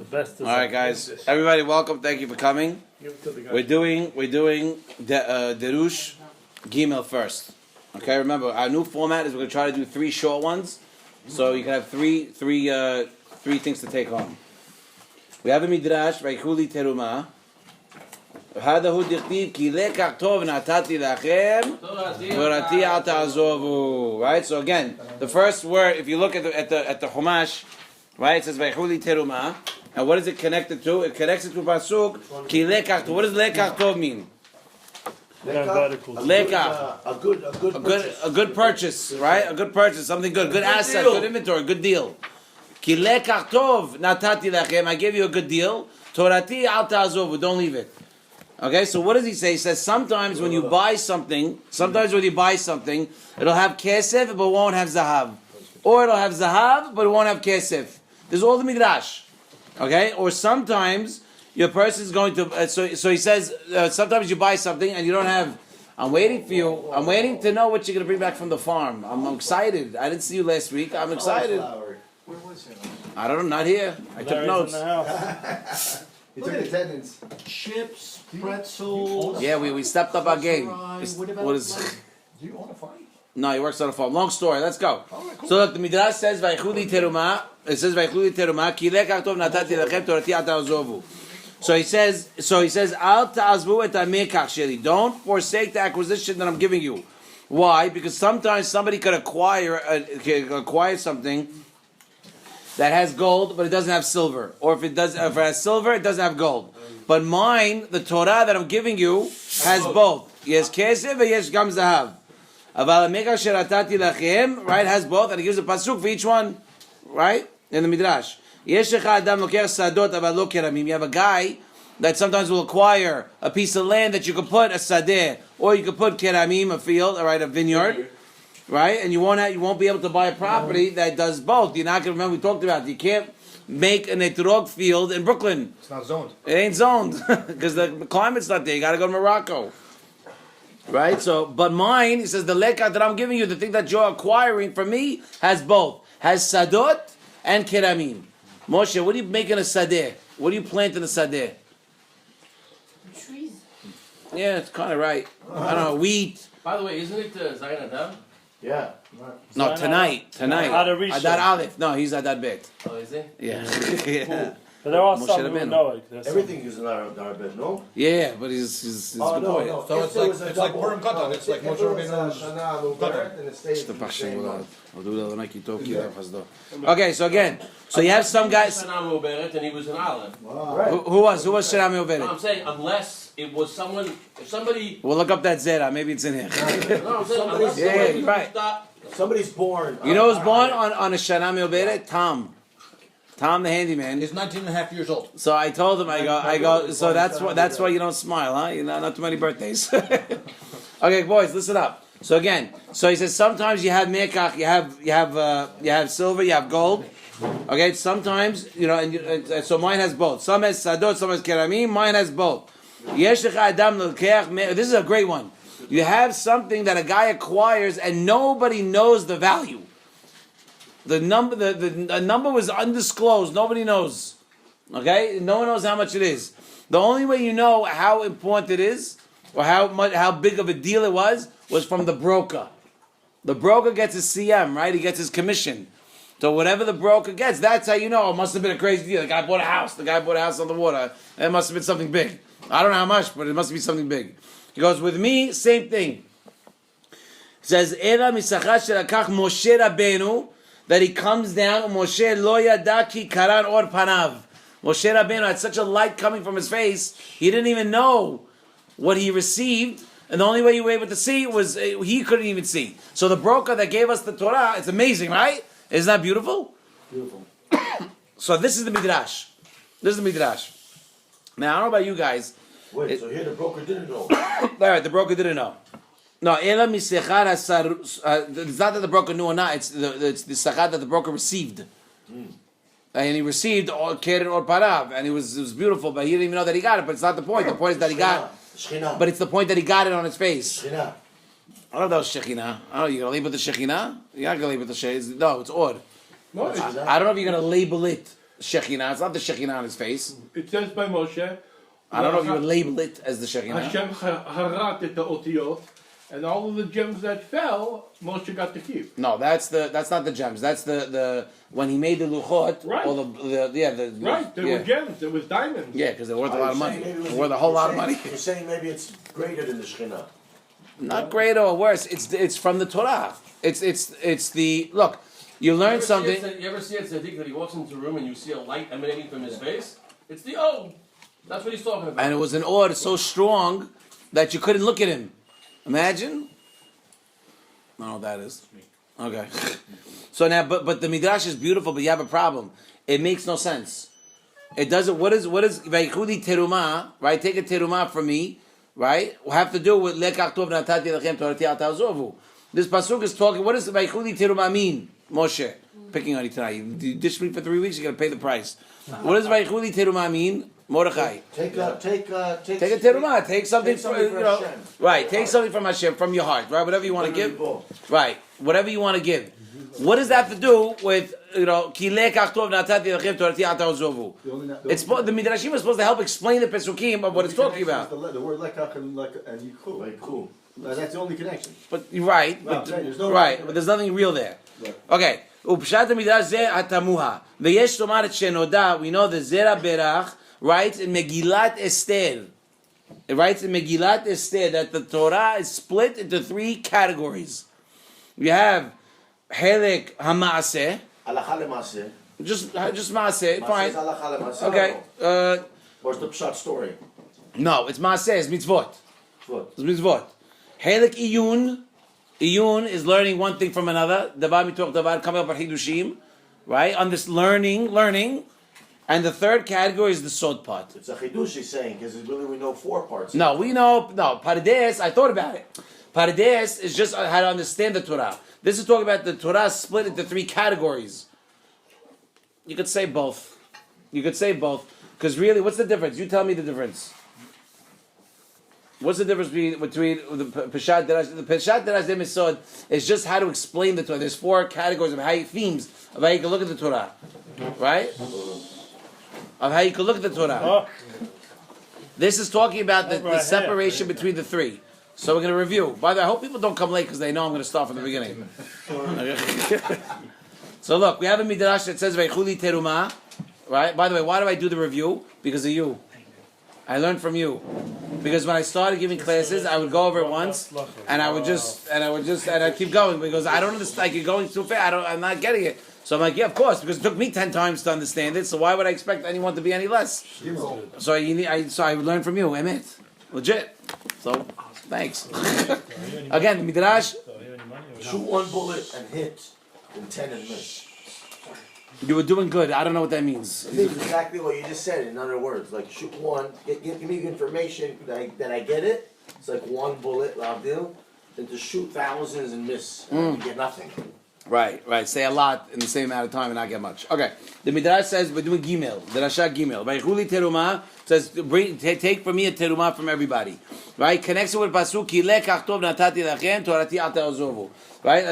best. All right, guys. Everybody, welcome. Thank you for coming. We're doing Derush Gimel first. Okay, remember our new format is we're gonna try to do 3 short ones, so you can have three things to take home. We have a midrash Vaikuli Terumah. Hadahu dichtiv ki lekach tov natati lachem torati al ta'azovu. Right. So again, the first word, if you look at the Chumash, right, it says Vaikuli Terumah. And what is it connected to? It connects it to pasuk ki lekach tov. What does lekach tov mean? Lekach. A good purchase, right? A good purchase, something good, good asset, good inventory, good deal. Ki lekach tov natati lachem. I gave you a good deal. Torati al ta'azovu. Don't leave it. Okay, so what does he say? He says sometimes when you buy something, it'll have kesef but won't have zahav. Or it'll have zahav but it won't have kesef. There's all the midrash. Okay, or sometimes your person is going to. So he says sometimes you buy something and you don't have. I'm waiting for you. I'm waiting to know what you're going to bring back from the farm. I'm excited. I didn't see you last week. I'm excited. Where was he? I don't know. Not here. I took notes. He took attendance. Chips, pretzels. Yeah, we stepped up our game. What is? Do you want to fight? No, he works on a farm. Long story. Let's go. Right, cool. So look, the midrash says Vaikuli Terumah. It says Vaikuli Terumah. Ki lekach tov natati lachem torati al ta'azovu. So he says al ta'azvu et hamekach sheli. Don't forsake the acquisition that I'm giving you. Why? Because sometimes somebody could acquire something that has gold, but it doesn't have silver. Or if it has silver, it doesn't have gold. But mine, the Torah that I'm giving you, has both. Yes, kesef and yes gam zahav. Aval hamekach sheratati lachem, right, has both, and it gives a pasuk for each one, right, in the midrash. Yesh lecha adam lokech sadot aval lo keramim. You have a guy that sometimes will acquire a piece of land that you could put a sadeh, or you could put keramim, a field, right, a vineyard. Right, and you won't be able to buy a property that does both. You're not going to remember we talked about it. You can't make an etrog field in Brooklyn. It's not zoned. It ain't zoned because the climate's not there. You got to go to Morocco. Right. So, but mine, he says, the lekach that I'm giving you, the thing that you're acquiring from me, has both. Has sadot and keramim. Moshe, what are you making a sadeh? What are you planting a sadeh? Trees. Yeah, it's kind of right. I don't know, wheat. By the way, isn't it Zayin Adam? Yeah. No, tonight. Adar Aleph. No, he's Adar Bet. Oh, is he? Yeah. Cool. But there are Moshe some who Rabbeinu. know it. Everything is in our bed, no? Yeah, but he's a good boy. No. So it's like Purim Katan. It's like Moshe Rabbeinu's Okay, so again, so you have some guys. And he was an Aleph. Who was Shana No, Me'overet? I'm saying unless it was someone, if somebody. We'll look up that Zera. Maybe it's in here. No, I'm saying unless Yeah, somebody you're right. Somebody's born. You know who's born on a Shana Me'overet? Tom the handyman. He's 19 and a half years old. So I told him, I go. So that's why you don't smile, huh? You know, not too many birthdays. Okay, boys, listen up. So again, so he says sometimes you have mekach, you have silver, you have gold. Okay, sometimes and so mine has both. Some has sadot, some has keramim. Mine has both. Yesh lecha adam lokech. This is a great one. You have something that a guy acquires and nobody knows the value. The number was undisclosed. Nobody knows. Okay, no one knows how much it is. The only way you know how important it is, or how big of a deal it was from the broker. The broker gets his CM, right? He gets his commission. So whatever the broker gets, that's how you know it must have been a crazy deal. The guy bought a house. The guy bought a house on the water. It must have been something big. I don't know how much, but it must be something big. He goes, with me, same thing. He says, Ela misachah shelakach Moshe Rabbeinu, that he comes down, Moshe lo yadaki karan or panav. Moshe Rabbeinu had such a light coming from his face, he didn't even know what he received, and the only way you were able to see was he couldn't even see. So the broker that gave us the Torah, it's amazing, right? Isn't that beautiful? Beautiful. So this is the midrash. Now I don't know about you guys. Wait, so here the broker didn't know. All right, the broker didn't know. No, it's not that the broker knew or not. It's the sachar that the broker received, and he received keren or parav, and it was beautiful, but he didn't even know that he got it. But it's not the point. The point is that he got. But it's the point that he got it on his face. I don't know if that was Shekhinah. I don't know. You gonna label the Shekhinah? You're not gonna label the Shekhinah. No, it's odd. I don't know if you're gonna label it. Shekhinah. It's not the Shekhinah on his face. It says by Moshe, I don't know if you would label it as the Shekhinah. Hashem harat et otiyot, and all of the gems that fell, Moshe got to keep. No, that's not the gems. That's the when he made the luchot. Right. All the Right, there were gems, there was diamonds. Yeah, because they're worth a lot of money. Maybe it was- They're worth a whole lot of money. You're saying maybe it's greater than the Shekhinah. Not greater or worse. It's from the Torah. It's the look. You learn something. You ever see a tzaddik that he walks into a room and you see a light emanating from his face? It's the O. That's what he's talking about. And it was an awe so strong that you couldn't look at him. Imagine. I don't know what that is. Okay. So now, but the midrash is beautiful, but you have a problem. It makes no sense. It doesn't. What is Vaychudi terumah? Right? Take a terumah from me. Right? Will have to do with lekach tov natati lechem torati al ta'azovu. This pasuk is talking. What does Vaychudi terumah mean? Moshe, picking on you tonight. You ditched me for 3 weeks. You're gonna pay the price. What does Vaychudi terumah mean? Mordechai. Take a terumah. Take something from Hashem. Right. Take something from Hashem, from your heart. Right. Whatever you want to give. Right. Whatever you want to give. What does that have to do with ki lekach tov natati lechem torati al ta'azovu? It's the midrashim is supposed to help explain the pesukim of what it's talking about. The word lekach and yikhu. Like cool. That's the only connection. But you're right. Well, there's no But there's nothing real there. Right. Okay. Upshat midrash ze atamuha. Veyesh tomar et shenoda. We know the Zera Berach writes in Megillat Esther. It writes in Megillat Esther that the Torah is split into 3 categories. We have Helek Hamaaseh. Halacha lemaseh. Just Maaseh. Maseh Fine. is halacha lemaseh. Okay. Or it's the Pshat story. No, it's Maaseh. It's mitzvot. What? It's mitzvot. Helek Iyun. Iyun is learning one thing from another. Davar mitoch davar coming up with hidushim, right? On this learning, and the third category is the sod part. It's a chidush he's saying because really we know 4 parts. No, we know. No, Pardes. I thought about it. Pardes is just how to understand the Torah. This is talking about the Torah split into 3 categories. You could say both. Because really, what's the difference? You tell me the difference. What's the difference between the Parshat Derash? The Parshat Derash Demisod is just how to explain the Torah. There's 4 categories of themes of how you can look at the Torah, right? Of how you can look at the Torah. This is talking about the separation between the 3. So we're going to review. By the way, I hope people don't come late because they know I'm going to start from the beginning. So look, we have a midrash that says Vaychuli terumah, right? By the way, why do I do the review? Because of you. I learned from you. Because when I started giving classes, I would go over it once, and I'd keep going because I don't understand. Like, you're going too fast. I'm not getting it. So I'm like, yeah, of course, because it took me 10 times to understand it. So why would I expect anyone to be any less? So I learned from you, Emet, legit. So thanks. Again, the midrash. Shoot 1 bullet and hit, and 10 and miss. You were doing good. I don't know what that means. I think exactly what you just said. In other words, like shoot 1, give me the information that I get it. It's like 1 bullet, Lavdil, then to shoot thousands and miss, and you get nothing. Right. Say a lot in the same amount of time and not get much. Okay. The midrash says we're doing gimel. The Rasha gimel. Vaychuli terumah says take from me a terumah from everybody. Right. Connects it with pasuk ki lekach tov natati lachem torati al ta'azovu. Right.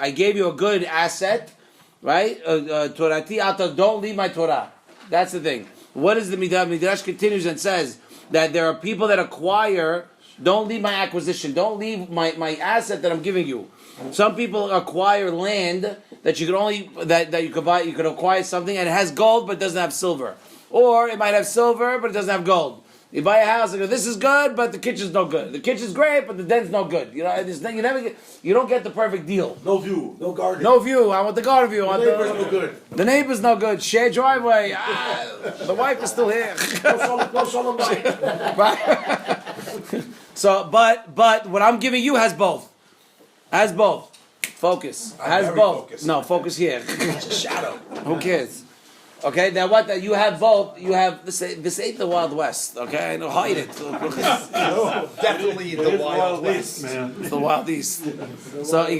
I gave you a good asset. Right. Torati al, don't leave my Torah. That's the thing. What is the midrash? Midrash continues and says that there are people that acquire. Don't leave my acquisition. Don't leave my asset that I'm giving you. Some people acquire land that you could only that you could buy. You could acquire something and it has gold but it doesn't have silver, or it might have silver but it doesn't have gold. You buy a house and go, this is good, but the kitchen's no good. The kitchen's great, but the den's no good. You know, you don't get the perfect deal. No view, no garden. No view. I want the garden view. The neighbor's no good. The neighbor's no good. Shared driveway. The wife is still here. No shalom bayit. Right. So, but what I'm giving you has both. Has both. Focus. Has both. Focused. No, focus here. It's a shadow. Who cares? Okay, now what? You have both. You have this ain't the Wild West. Okay, no, hide it. Definitely the Wild West. Man. It's the Wild East. So he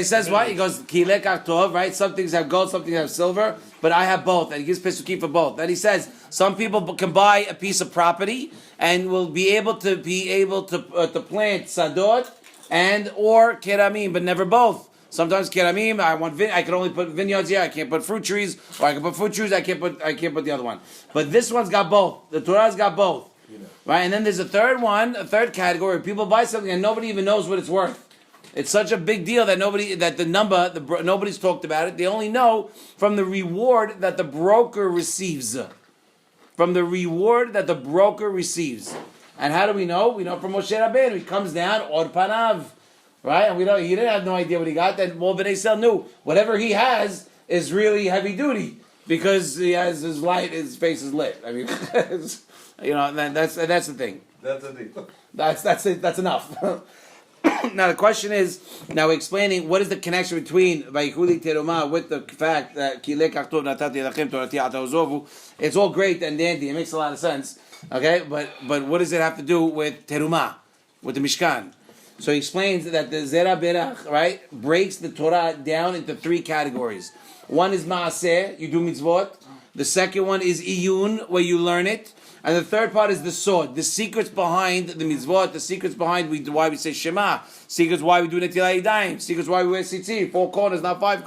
says what? He goes Kilek Aktov, right? Some things have gold, some things have silver, but I have both, and he gives pesukim for both. Then he says some people can buy a piece of property and will be able to plant sadot and or keramim, but never both. Sometimes keramim, I can only put vineyards here. I can't put fruit trees, or I can put fruit trees. I can't put the other one. But this one's got both. The Torah's got both, right? And then there's a third one, a third category. People buy something and nobody even knows what it's worth. It's such a big deal that nobody's talked about it. They only know from the reward that the broker receives. From the reward that the broker receives. And how do we know? We know from Moshe Rabbeinu. He comes down, Or Panav. Right? And he didn't have no idea what he got. Then Bnei Yisrael knew. Whatever he has is really heavy duty. Because he has his light, his face is lit. I mean, that's the thing. That's the thing. That's it. That's enough. Now the question is, now we're explaining what is the connection between Vayikuli Terumah with the fact that it's all great and dandy. It makes a lot of sense. Okay, but what does it have to do with Terumah, with the Mishkan? So he explains that the Zera Berach, right, breaks the Torah down into three categories. One is Maaseh, you do mitzvot. The second one is Iyun, where you learn it. And the third part is the sword. The secrets behind the mitzvot, the secrets behind why we say Shema, secrets why we do Netilat Yadayim, secrets why we wear tzitzit, four corners, not five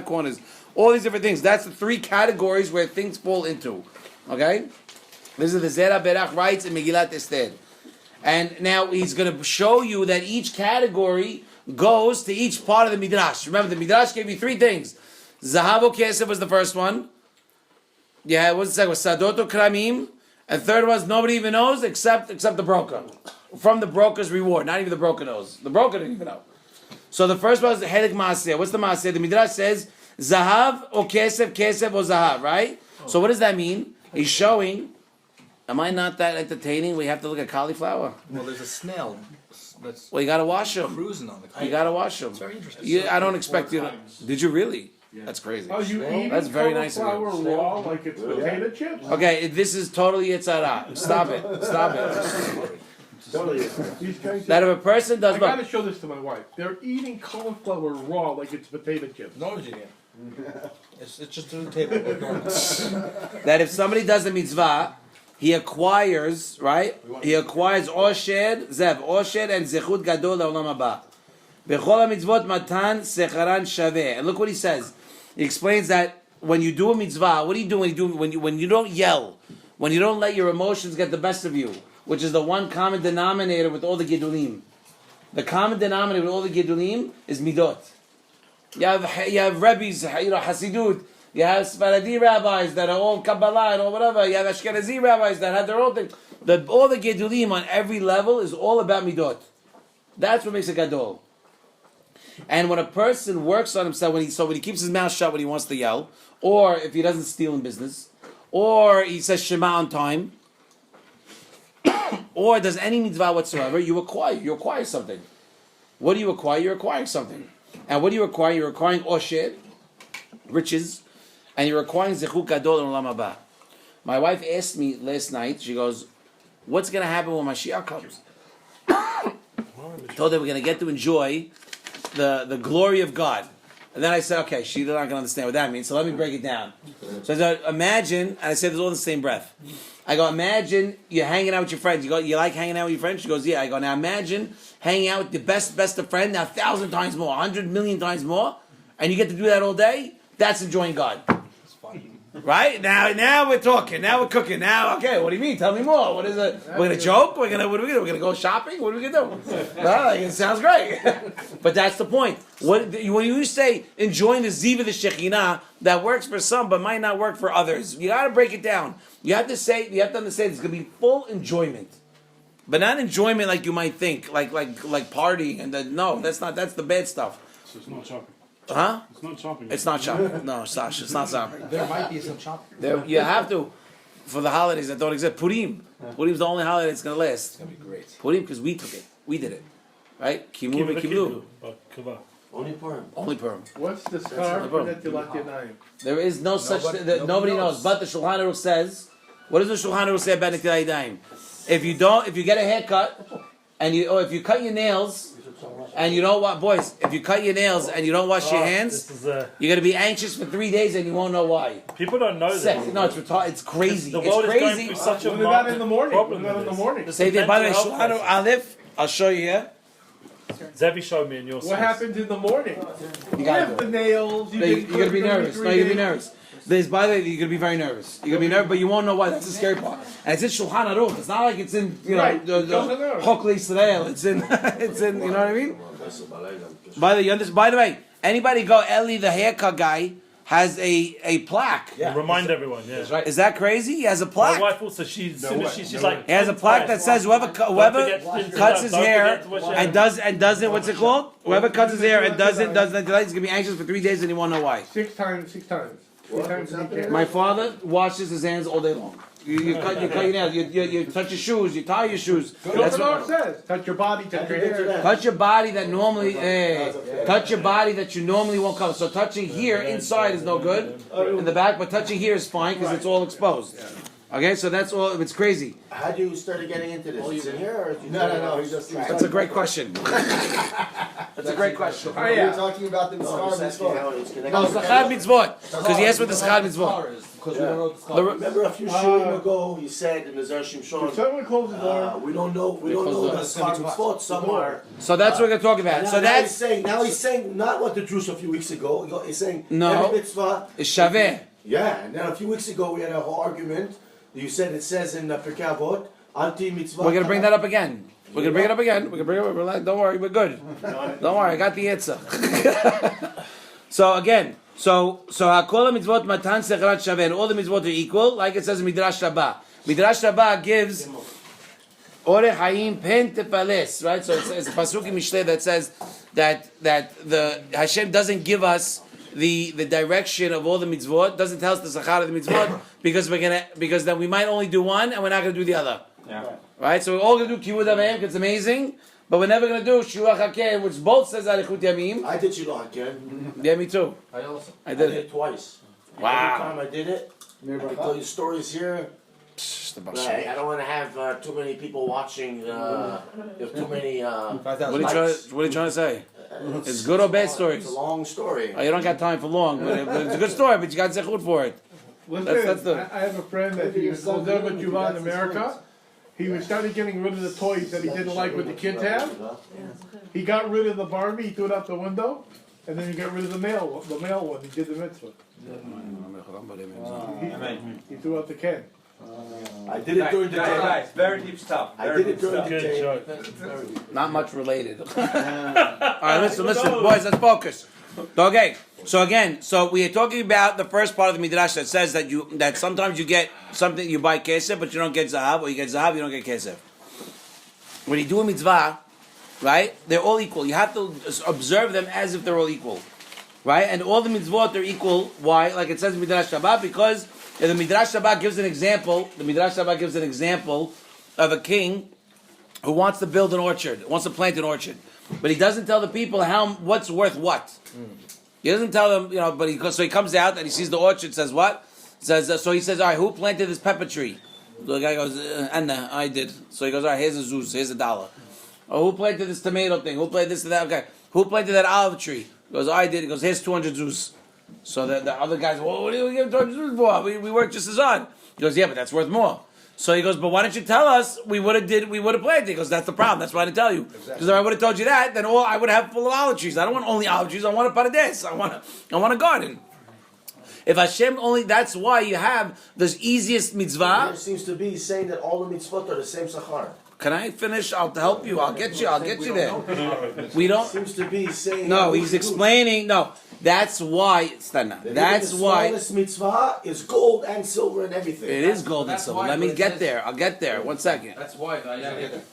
corners. All these different things. That's the three categories where things fall into. Okay? This is the Zera Berach writes in Megillat Esther. And now he's going to show you that each category goes to each part of the Midrash. Remember, the Midrash gave you three things. Zahav Kesef was the first one. Yeah, what's the second one? Sadot Kramim. And third was nobody even knows except the broker. From the broker's reward. Not even the broker knows. The broker didn't even know. So the first one was the Hedek Maaseh. What's the Maaseh? The Midrash says Zahav or Kesef, Kesef or Zahav, right? So what does that mean? He's showing... Am I not that entertaining? We have to look at cauliflower. Well, there's a snail that's Well, you gotta wash them. cruising on the You gotta wash them. It's very interesting. I don't expect you to... Did you really? Yeah. That's crazy. Oh, you eating That's very nice of you. cauliflower raw like it's potato chips? Okay, this is totally Yitzhara. Stop it. Stop it. Totally. These guys That if a person does... I gotta show this to my wife. They're eating cauliflower raw like it's potato chips. No, Virginia. It's just on the table. That if somebody does a mitzvah... He acquires, right? He acquires Osher, Zev, Osher and Zechut Gadol Le'olam Haba. Bechol HaMitzvot Matan Secharan Shaveh. And look what he says. He explains that when you do a mitzvah, what are you doing? When you don't yell, when you don't let your emotions get the best of you, which is the one common denominator with all the Gedulim. The common denominator with all the Gedulim is Midot. You have Rebbes, Hasidut. You have Sfaradi rabbis that are all Kabbalah and all whatever. You have Ashkenazi rabbis that have their own thing. All the Gedulim on every level is all about Midot. That's what makes a Gadol. And when a person works on himself, when he keeps his mouth shut when he wants to yell, or if he doesn't steal in business, or he says Shema on time, or does any mitzvah whatsoever, you acquire something. What do you acquire? You're acquiring something. And what do you acquire? You're acquiring Osher, riches, and you're acquiring Zechut Gadol in Olam Haba. My wife asked me last night, she goes, what's going to happen when Mashiach comes? I told her we're going to get to enjoy the glory of God. And then I said, okay, she's not going to understand what that means, so let me break it down. So I said, imagine, and I said this all in the same breath. I go, imagine you're hanging out with your friends. You go, you like hanging out with your friends? She goes, yeah. I go, now imagine hanging out with the best of friend, now 1,000 times more, 100 million times more, and you get to do that all day. That's enjoying God. Right? Now we're talking. Now we're cooking. Now, okay, what do you mean? Tell me more. What is it? We're going to joke? What are we going to do? We're going to go shopping? What are we going to do? It sounds great. But that's the point. When you say enjoying the ziv of the Shekhinah, that works for some, but might not work for others. You got to break it down. You have to understand it's going to be full enjoyment. But not enjoyment like you might think, like partying. No, that's the bad stuff. So it's not shopping. Huh? It's not shopping. It's not shopping. No, Sasha, it's not shopping. There might be some shopping. You have to, for the holidays that don't exist. Purim. Purim's the only holiday that's going to last. It's going to be great. Purim, because we took it. We did it. Right? Kimur v'kimlu. Only Purim. Only Purim. What's the scar for Netilat Yadayim? There is no such thing. Nobody knows. But the Shulchan Aruch says, what does the Shulchan Aruch say about Netilat Yadayim? If you get a haircut, if you cut your nails, and you don't want, boys, if you cut your nails and you don't wash your hands, you're going to be anxious for 3 days and you won't know why. People don't know that. No, it's crazy. The world it's is crazy. going through such a What about in the morning? problem. What about in the morning? Say that, by the way, Shulchan Aruch Aleph, I'll show you here. Zevi showed me in your. What happens in the morning? You You gotta have do the it. nails. You're gonna be nervous. No, you're gonna be nervous. By the way, you're gonna be very nervous. You're gonna be nervous, but you won't know why. That's the scary part. And it's in Shulchan Aruch. It's not like it's in Right. the Chokle Israel. It's in you know what I mean. By the way, anybody go Eli the haircut guy has a plaque. Yeah. Remind everyone. Yeah. That's right. Is that crazy? He has a My plaque. wife also. She's like. He has a plaque that says whoever cuts his hair and doesn't what's it called? Whoever cuts his hair and doesn't he's gonna be anxious for 3 days and he won't know why. 6 times. 6 times. 3 times a week. My father washes his hands all day long. You cut your nails. You touch your shoes. You tie your shoes. That's what it says. Touch your body. Touch your hair. Touch your body that normally, touch your body that you normally won't cover. So touching here inside is no good in the back, but touching here is fine because it's all exposed. Okay, so that's all. It's crazy. How do you start getting into this? It's in here or? No, he just. That's a great question. That's a great question. Oh, We're yeah. talking about the No, Mitzvah just asking how it's connected. No, it's the Chad Mitzvot because he asked what the Chad Mitzvot. Because we don't know what the scholar is. Remember a few shurim ago, you said in the Zera Shimshon, If someone closes the door, we don't know the Schar Mitzvot somewhere. So that's what we're gonna talk about. So Now that's he's saying not what the Jews a few weeks ago. He's saying No. every mitzvah. it's Shaveh. Yeah, and then a few weeks ago we had a whole argument. You said it says in Pirkei Avot, anti mitzvah. We're gonna bring that up again. We're gonna bring it up again. We're gonna bring it up. Relax. Don't worry, we're good. Don't worry, I got the answer. So again, so Hakol mitzvot matan secharat shaveh, and all the mitzvot are equal, like it says in Midrash Rabbah. Midrash Rabbah gives Ore Hayim Pen Tefales, right? So it's a pasuk in Mishlei that says that the Hashem doesn't give us the direction of all the mitzvot, doesn't tell us the sachar of the mitzvot because then we might only do one and we're not gonna do the other. Yeah. Right? So we're all gonna do Kivud Avayim, it's amazing, but we're never gonna do Shiluach HaKeh, which both says Arichut Yamim. I did Shiloh HaKeh. Yeah, me too. I also. I I did did it. it twice. Wow. Every time I did it, I can tell you stories here. But I don't want to have too many people watching. If too many. What are you trying to say? It's good or bad stories? It's a long story. Oh, you don't got time for long, but it's a good story, but you got zechut for it. listen, That's the- I have a friend that he was called over Juvan in America. He was started getting rid of the toys that he didn't like what the kids have. He got rid of the Barbie, he threw it out the window, and then he got rid of the male one. He did the mitzvah. He threw out the Ken. I did it during the day. Guys, very deep stuff. I did it during the Good day. joke. Not much related. Alright, listen, boys, let's focus. Okay, so again, we are talking about the first part of the Midrash that says that sometimes you get something, you buy kesef, but you don't get zahav, or you get zahav, you don't get kesef. When you do a mitzvah, right, they're all equal. You have to observe them as if they're all equal. Right? And all the mitzvot are equal. Why? Like it says in Midrash Rabbah, because the Midrash Rabbah gives an example. The Midrash Rabbah gives an example of a king who wants to build an orchard, wants to plant an orchard, but he doesn't tell the people what's worth what. He doesn't tell them, but so he comes out and he sees the orchard. Says what? So he says, all right, who planted this pepper tree? The guy goes, Anna, I did. So he goes, all right, here's a zuz, here's $1. Oh, who planted this tomato thing? Who planted this and that? Okay, who planted that olive tree? He goes, I did. He goes, here's 200 zuz. So the other guys, well, what do you give 200 zuz for? We work just as hard. He goes, yeah, but that's worth more. So he goes, but why didn't you tell us? We would have planted. He goes, that's the problem. That's why I didn't tell you. Because if I would have told you that, then I would have full of olive trees. I don't want only olive trees. I want a parades. I want a garden. If Hashem only, that's why you have the easiest mitzvah. It seems to be saying that all the mitzvot are the same sachar. Can I finish? I'll help you. I'll get you there. We don't. Seems to be saying. No, he's explaining. No, that's why. That's why. The smallest mitzvah is gold and silver and everything. It is gold and That's silver. why, Let me but it get says- there. I'll get there. 1 second. That's why.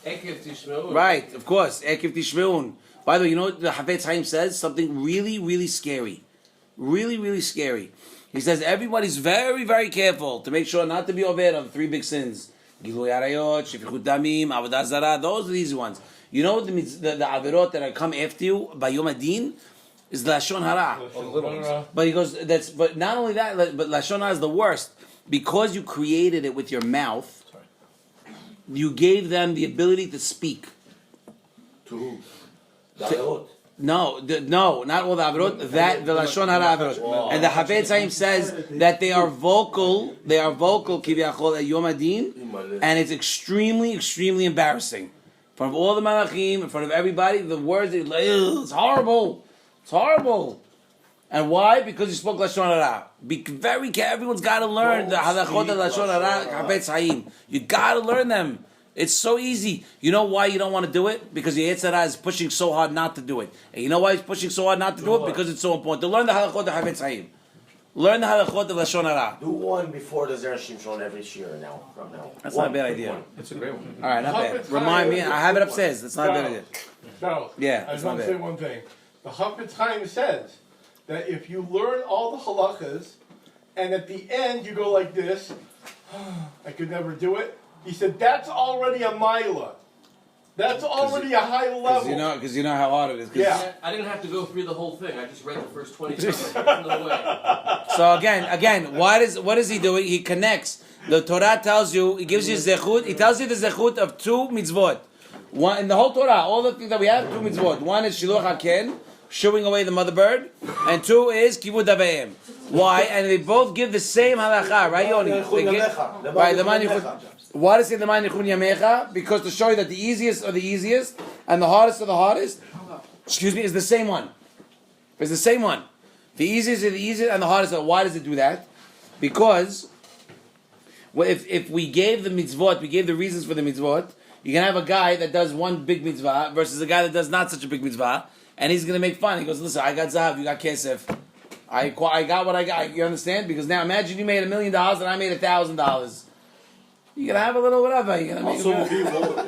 Ekev tishmeru. Right, of course. Ekev tishmeun. By the way, you know what the Hafetz Chaim says? Something really, really scary. Really, really scary. He says everybody's very, very careful to make sure not to be over on 3 big sins. Gilui Arayot, Shefichut Damim, Avodah Zarah. Those are the easy ones. You know the averot that come after you by Yom Adin is Lashon Hara. But he goes, but not only that, but Lashon Hara is the worst because you created it with your mouth. You gave them the ability to speak. To who? Daveot. No, not all the averot. That the lashon hara averot, and the Hafetz Chaim says that they are vocal. They are vocal kiviyachol at Yom Adin, and it's extremely, extremely embarrassing. front of all the malachim, in front of everybody, the words, it's horrible. It's horrible. And why? Because you spoke Lashon Hara. Be very careful. Everyone's got to learn the halachot of Lashon Hara, Chafetz Chaim. You got to learn them. It's so easy. You know why you don't want to do it? Because your Yetzer Hara is pushing so hard not to do it. And you know why he's pushing so hard not to do it? Because it's so important. To learn the halachot of Chafetz Chaim. Learn the halachot of Lashon Hara. Do one before the Zera Shimshon every year now, from now. That's One, not a bad quick idea. one. It's a great one. All right, not bad. Chafetz Remind me. Chaim- I have it upstairs. That's not a bad idea. Charles, Yeah, I it's just not want to say bad. one thing. The Chafetz Chaim says that if you learn all the halachas, and at the end you go like this, I could never do it. He said that's already a milah. That's already a high level. Because you know how hard it is. 'Cause- Yeah. I didn't have to go through the whole thing. I just read the first 20 seconds. No way. So again, what is he doing? He connects. The Torah tells you, he gives you zechut. He tells you the zechut of 2 mitzvot. One in the whole Torah, all the things that we have, 2 mitzvot. One is shiluch haken, shooing away the mother bird, and 2 is kivud avayim. Why? And they both give the same halacha, right, Yoni? They give, right, the man yichud. Why does it say the man yichud yamecha? Because to show you that the easiest are the easiest, and the hardest are the hardest. Excuse me, is the same one. It's the same one. The easiest are the easiest, and the hardest are. Why does it do that? Because if we gave the mitzvot, we gave the reasons for the mitzvot. You can have a guy that does one big mitzvah versus a guy that does not such a big mitzvah, and he's going to make fun. He goes, listen, I got zahav, you got kesef. I got what I got. You understand? Because now imagine you made $1 million and I made $1,000. You're going to have a little whatever. You're gonna make Also,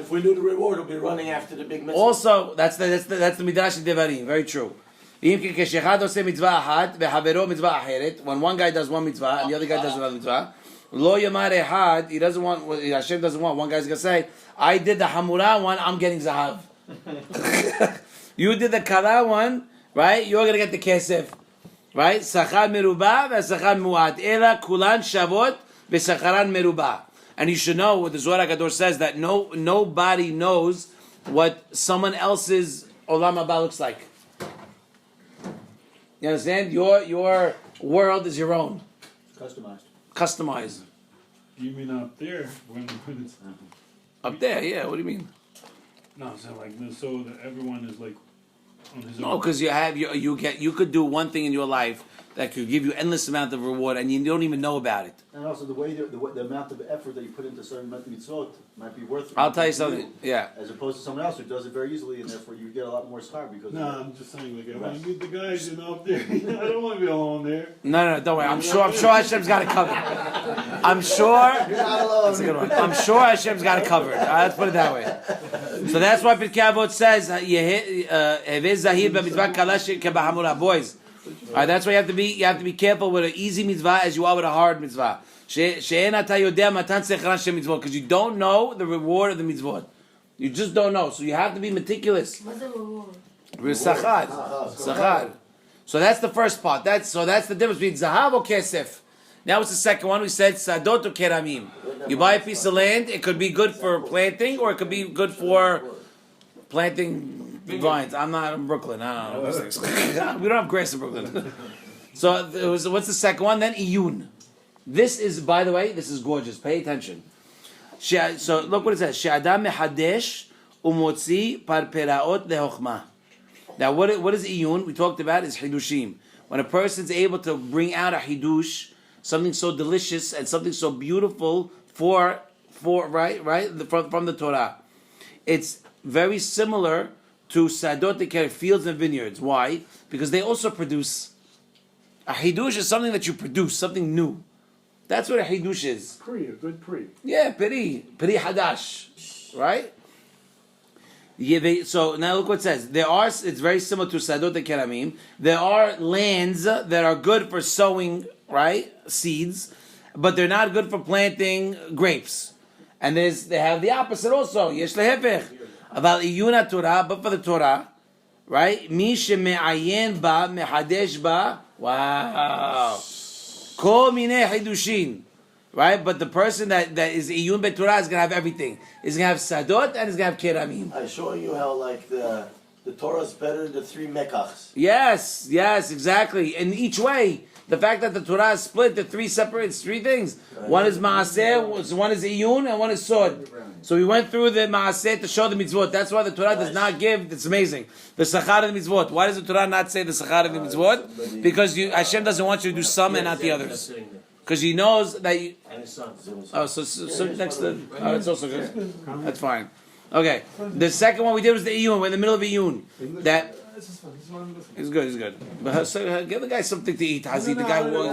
if we knew the reward, we'll be running after the big mitzvah. Also, that's the midrash devarim. Very true. When one guy does one mitzvah and the other guy does another mitzvah, lo yamar ehad, he doesn't want. Hashem doesn't want. One guy's gonna say, "I did the hamura one. I'm getting zahav." You did the kala one, right? You're gonna get the kesef, right? Sachar merubah v'sachar muad. Ela kulan shavot v'sacharan merubah. And you should know what the Zohar HaKadosh says, that nobody knows what someone else's olam haba looks like. You understand? Your world is your own. Customized. You mean up there when it's Up there, yeah. What do you mean? no, so like so that everyone is like on his No, own. because you could do one thing in your life that could give you endless amount of reward, and you don't even know about it. And also the amount of effort that you put into certain mitzvot might be worth it. I'll tell you something. Yeah. As opposed to someone else who does it very easily, and therefore you get a lot more schar because. No, I'm just saying like I want to meet the guys up there. I don't want to be alone there. No, don't worry. I'm sure Hashem's got it covered. I'm sure. You're not alone. That's a good one. I'm sure Hashem's got it covered. Let's put it that way. So that's why Pirkei Avot says, "Heveh zahir b'mitzvah kalash kebahamura." Boys, that's why you have to be careful with an easy mitzvah as you are with a hard mitzvah. Because you don't know the reward of the mitzvot. You just don't know. So you have to be meticulous. What's the reward? Sachar. So that's the first part. That's the difference between zahav or kesef. Now it's the second one. We said sadot or keramim. You buy a piece of land. It could be good for planting, or it could be good for planting vines. I'm in Brooklyn. I don't know those things. We don't have grass in Brooklyn. So what's the second one? Then iyun. This is, by the way, this is gorgeous. Pay attention. So look what it says. She'adam mehadesh umotzi parperaot lehochma. Now what is iyun? We talked about is hidushim. When a person's able to bring out a hidush, something so delicious and something so beautiful for from the Torah. It's very similar to sadot deker, fields and vineyards. Why? Because they also produce. A hidush is something that you produce, something new. That's what a hidush is. A good pre. Yeah, peri hadash, right? Yeah, so now look what it says. It's very similar to sadot and keramim. There are lands that are good for sowing, right, seeds, but they're not good for planting grapes. And they have the opposite also. Yesh lehefech. Aval iyun Torah, but for the Torah, right? Mi sheme'ayen ba mehadesh ba. Wow. Kol minei hidushin. Right? But the person that is iyun betorah is going to have everything. He's going to have sadot and he's going to have keramim. I show you how like the Torah is better than the 3 mekachs. Yes, exactly. In each way. the fact that the Torah is split into three things. One is Maaseh, one is Iyun, and one is Sod. So we went through the Maaseh to show the mitzvot. That's why the Torah does not give, it's amazing, the Sakkal of the mitzvot. Why does the Torah not say the Sakkal of the mitzvot? Because Hashem doesn't want you to do some and not the others. Because He knows that you... And his son. Oh, so next to... Oh, that's also good. That's fine. Okay. The second one we did was the Iyun. We're in the middle of Iyun. That... He's good. But give the guy something to eat. Hazit, the guy was.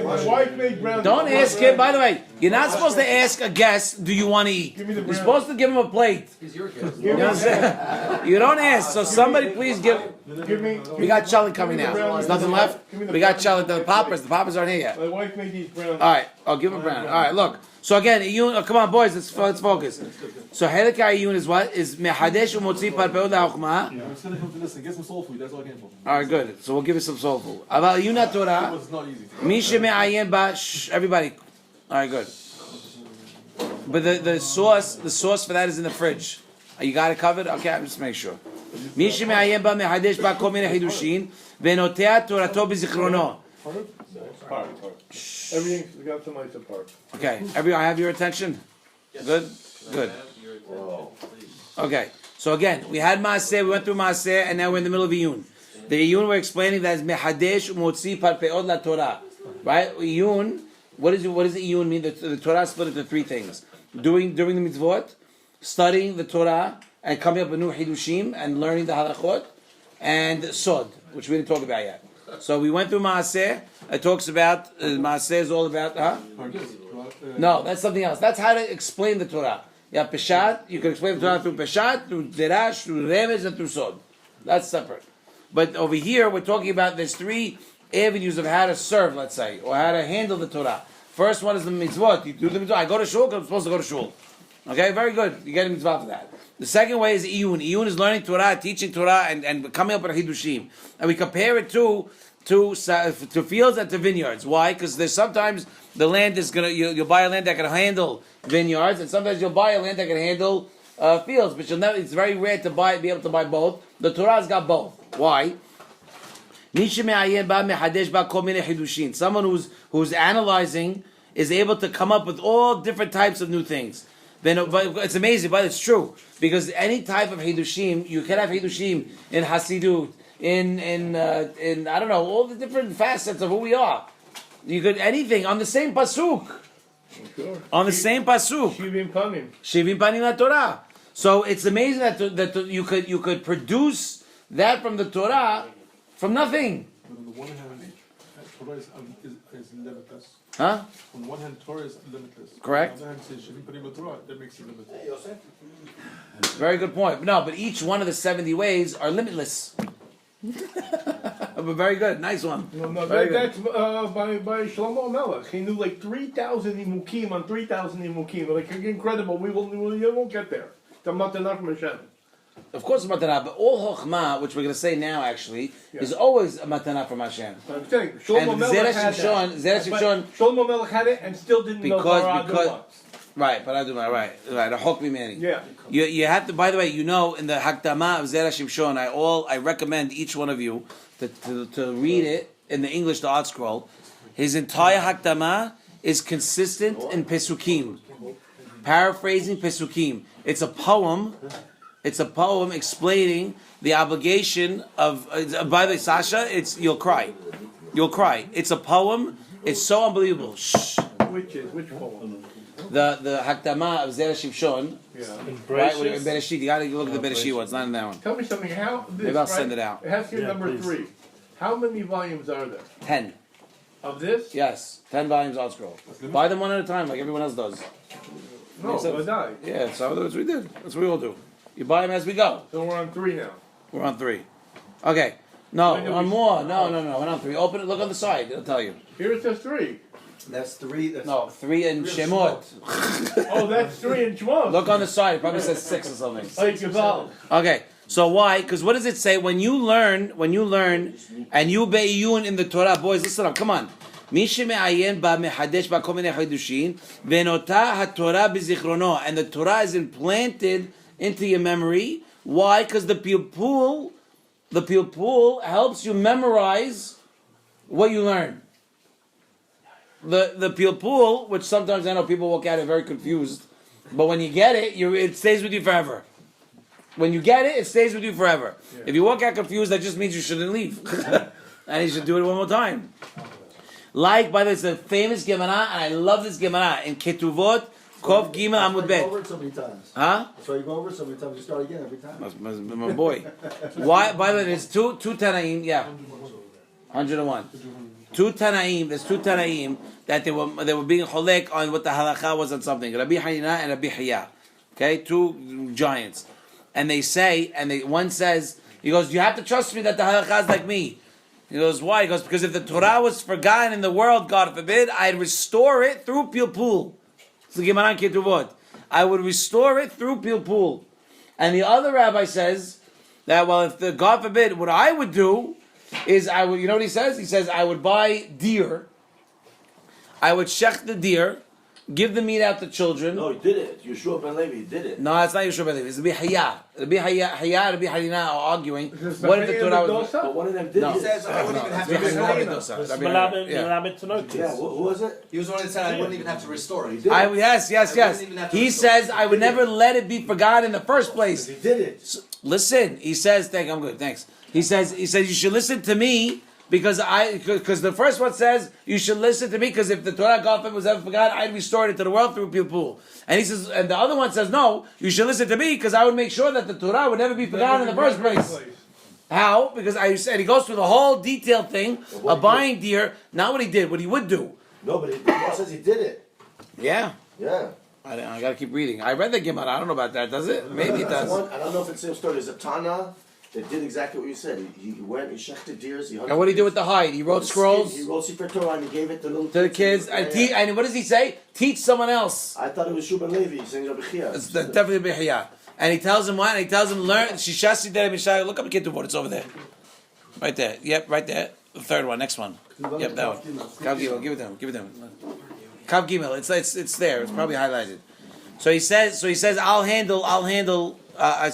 My wife made brown. Don't ask him. By the way, you're not supposed to ask a guest, "Do you want to eat?" You're supposed to give him a plate. He's your kid. You know what I'm saying? You don't ask. So somebody, please give. Give me. We got challenge coming now. There's nothing left. We got challenge. The poppers aren't here yet. My wife made these brown. All right, I'll give him brown. All right, look. So again, Iyun. Oh, come on, boys. Let's focus. So Helek Iyun is what? Is mehadesh umotzi parpeot la'chokmah. Yeah, I'm just gonna come to listen. Get some soul food. That's all I came for. All right, good. So we'll give you some soul food. Aval Iyun Torah. It's not easy. Misha me'ayin ba. Everybody. All right, good. But the sauce for that is in the fridge. You got it covered? Okay, I'm just make sure. Misha me'ayin ba mehadesh ba kol minei chidushin ve'notea torato b'zichrono. Part. Everything's got some nice apart. Okay, I have your attention. Good. Okay, so again, we had Maaseh, we went through Maaseh, and now we're in the middle of Iyun. The Iyun we're explaining that is mehadesh umotzi parpeot la Torah, right? Iyun. What does Iyun mean? The Torah is split into three things: doing the mitzvot, studying the Torah, and coming up with new hidushim and learning the halachot, and sod, which we didn't talk about yet. So we went through Maaseh. It talks about Maaseh is all about. No, that's something else. That's how to explain the Torah. Yeah, Parshat. You can explain the Torah through Parshat, through Derash, through Remez, and through Sod. That's separate. But over here, we're talking about there's three avenues of how to serve, let's say, or how to handle the Torah. First one is the mitzvot. You do the mitzvot. I go to shul because I'm supposed to go to shul. Okay, very good. You get a mitzvah for that. The second way is Iyun. Iyun is learning Torah, teaching Torah, and coming up with hidushim. And we compare it to fields and to vineyards. Why? Because there's sometimes the land is you'll buy a land that can handle vineyards, and sometimes you'll buy a land that can handle fields. But it's very rare to be able to buy both. The Torah's got both. Why? Someone who's analyzing is able to come up with all different types of new things. Then it's amazing, but it's true because any type of hidushim, you can have hidushim in Hasidut, in I don't know, all the different facets of who we are. You could anything on the same pasuk. Sure. On the same pasuk. Shivim panim. Shivim panim la Torah. So it's amazing that you could produce that from the Torah from nothing. But on the one hand, Torah is limitless. Huh? On the one hand, Torah is limitless. Correct. On the other hand, says Shivim Panim Torah, that makes it limitless. Very good point. No, but each one of the 70 ways are limitless. But very good, nice one. No, Very that's by Shlomo Melech. He knew like 3,000 imukim on 3,000 imukim. Like incredible. We won't get there. The Matanach from Hashem. Of course, a matana, but all chokhmah, which we're going to say now, actually, is always a matana from Hashem. I'm saying Shlomo And Melech Zera had Shimshon, that. Zera Shimshon, But Shlomo Melech had it and still didn't know because right, but I do my right, a chok mimeni. Yeah. You have to. By the way, in the Hakdama of Zera Shimshon, I recommend each one of you to read it in the English, the Art Scroll. His entire Hakdama is consistent in Pesukim, paraphrasing Pesukim. It's a poem. It's a poem explaining the obligation of. By the way, Sasha, you'll cry. You'll cry. It's a poem. It's so unbelievable. Shh. Which poem? The Hakdama of Zera Shimshon. Yeah. Right, with Bereshit. You got to look at the Bereshit one. It's not in that one. Tell me something. How this? Maybe I'll send it out. It has to be number 3. How many volumes are there 10. of this? Yes, 10 volumes Art Scroll. Buy them one at a time, like everyone else does. No, Makes sense. but I. Yeah, so that's what we did. That's what we all do. You buy them as we go. So we're on 3 now. We're on 3. Okay. No, we're on more. No. We're on 3. Open it. Look on the side. It'll tell you. Here it says 3. That's 3. That's No, 3 in Shemot. Oh, that's 3 in Shmos. Look on the side. It probably says 6 or something. Like Gaval. Okay. So why? Because what does it say? When you learn, and you be'iyun in the Torah, boys, listen up. Come on. מי שמעיין בה מחדש בה כל מיני חידושים ונוטה התורה בזיכרונו, and the Torah is implanted into your memory. Why? Because the pilpul helps you memorize what you learn. the pilpul, which sometimes I know people walk out of very confused, but when you get it, it stays with you forever. When you get it, it stays with you forever. Yeah. If you walk out confused, that just means you shouldn't leave. And you should do it one more time. Like, by the way, it's a famous Gemara, and I love this Gemara, in Ketuvot, Kov Gimel Amud That's why you go Bet. over it so many times. Huh? That's why you go over it so many times. You start again every time. My boy. Why? By the way, there's two Tanaim, yeah. 101. There's two Tanaim that they were being cholek on what the halakha was on something. Rabbi Hanina and Rabbi Hiya. Okay, two giants. And they say, one says, he goes, you have to trust me that the halakha is like me. He goes, why? He goes, because if the Torah was forgotten in the world, God forbid, I'd restore it through Pilpul. It's the Gemara in Ketuvot. I would restore it through Pilpul. And the other rabbi says that, well, if the God forbid, what I would do is I would, you know what he says? He says, I would buy deer. I would shech the deer, give the meat out to children. No, he did it. Yeshua ben Levi did it. No, it's not Yeshua ben Levi. It's Rabbi Hiya. Rabbi Harina are arguing. Is this What if the Rabbi Torah was... But one of them did No. it. He says I wouldn't even have to Rabbi restore Hanina it. does that. Rabbi Yeah, who was it? He was the one that said I wouldn't even have to restore it. He did it. Yes. I wouldn't even have to He restore says, I would never let it be forgotten in the first place. He did it. Listen, he says, I'm good, thanks. He says, you should listen to me because the first one says you should listen to me because if the Torah God was ever forgotten, I'd restore it to the world through Pilpul. And he says, and the other one says, no, you should listen to me because I would make sure that the Torah would never be forgotten in the first place. How? Because I said he goes through the whole detailed thing of buying deer, not what he did, what he would do. No, but the Torah says he did it. Yeah. Yeah. I gotta keep reading. I read the Gemara. I don't know about that. Does it? Maybe it does. I don't know if it's the same story. There's a Tana that did exactly what you said. He went, he shechted deers. And what did he do with the hide? He wrote scrolls He wrote Sefer Torah and he gave it to to the kids. And what does he say? Teach someone else. I thought it was Shuban Levi saying Rabbi Chia. It's definitely Bihya. And he tells him what? And he tells him, learn. Shishasi Dere Mishai. Look up the Ketuvot. It's over there. Right there. Yep, right there. The third one. Next one. Yep, that one. Kav Gimel. Give it to him. Give it to him. Kav Gimel. It's there. It's probably highlighted. So he says, I'll handle. So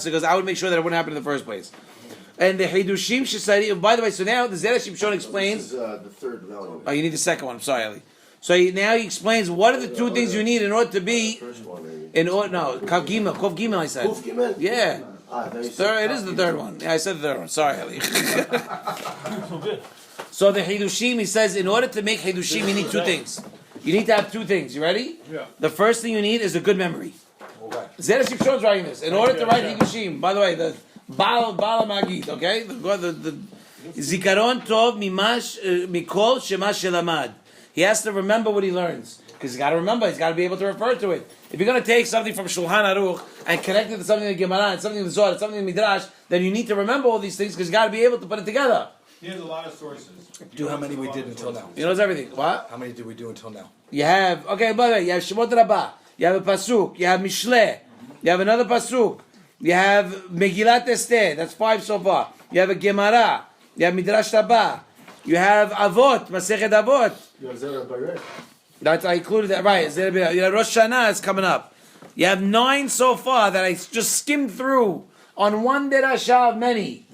he goes, I would make sure that it wouldn't happen in the first place. And the Hidushim Shesari. By the way, so now the Zera Shimshon explains. This is the third value. Oh, you need the second one. I'm sorry, Ali. So now he explains what are the two things you need in order to be. First one, maybe. Kav Gimel, I said. Kuf Gimel? Yeah. Third, It is the third one. Yeah, I said the third one. Sorry, Ali. So the Hidushim, he says, in order to make Hidushim, you need two things. You need to have two things. You ready? Yeah. The first thing you need is a good memory. Zera Shimshon's writing this. In order to write Hidushim, by the way, the Bala Magid, okay? The Zikaron Tov Mimash Mikol Shemash Shelamad. He has to remember what he learns. Because he's got to remember, he's got to be able to refer to it. If you're going to take something from Shulchan Aruch and connect it to something in Gemara and something in the Zohar and something in Midrash, then you need to remember all these things because you got to be able to put it together. He has a lot of sources. Do how many we did until now. He knows everything. What? How many did we do until now? You have, okay, by the way, you have Shemot Rabbah, you have a Pasuk, you have Mishleh, you have another Pasuk, you have Megillat Esther, that's 5 so far. You have a Gemara, you have Midrash Rabbah, you have Avot, Masechet Avot. You have Zera Bayret. That's, I included that, right. You have Rosh Hashanah is coming up. You have 9 so far that I just skimmed through on one derasha of many.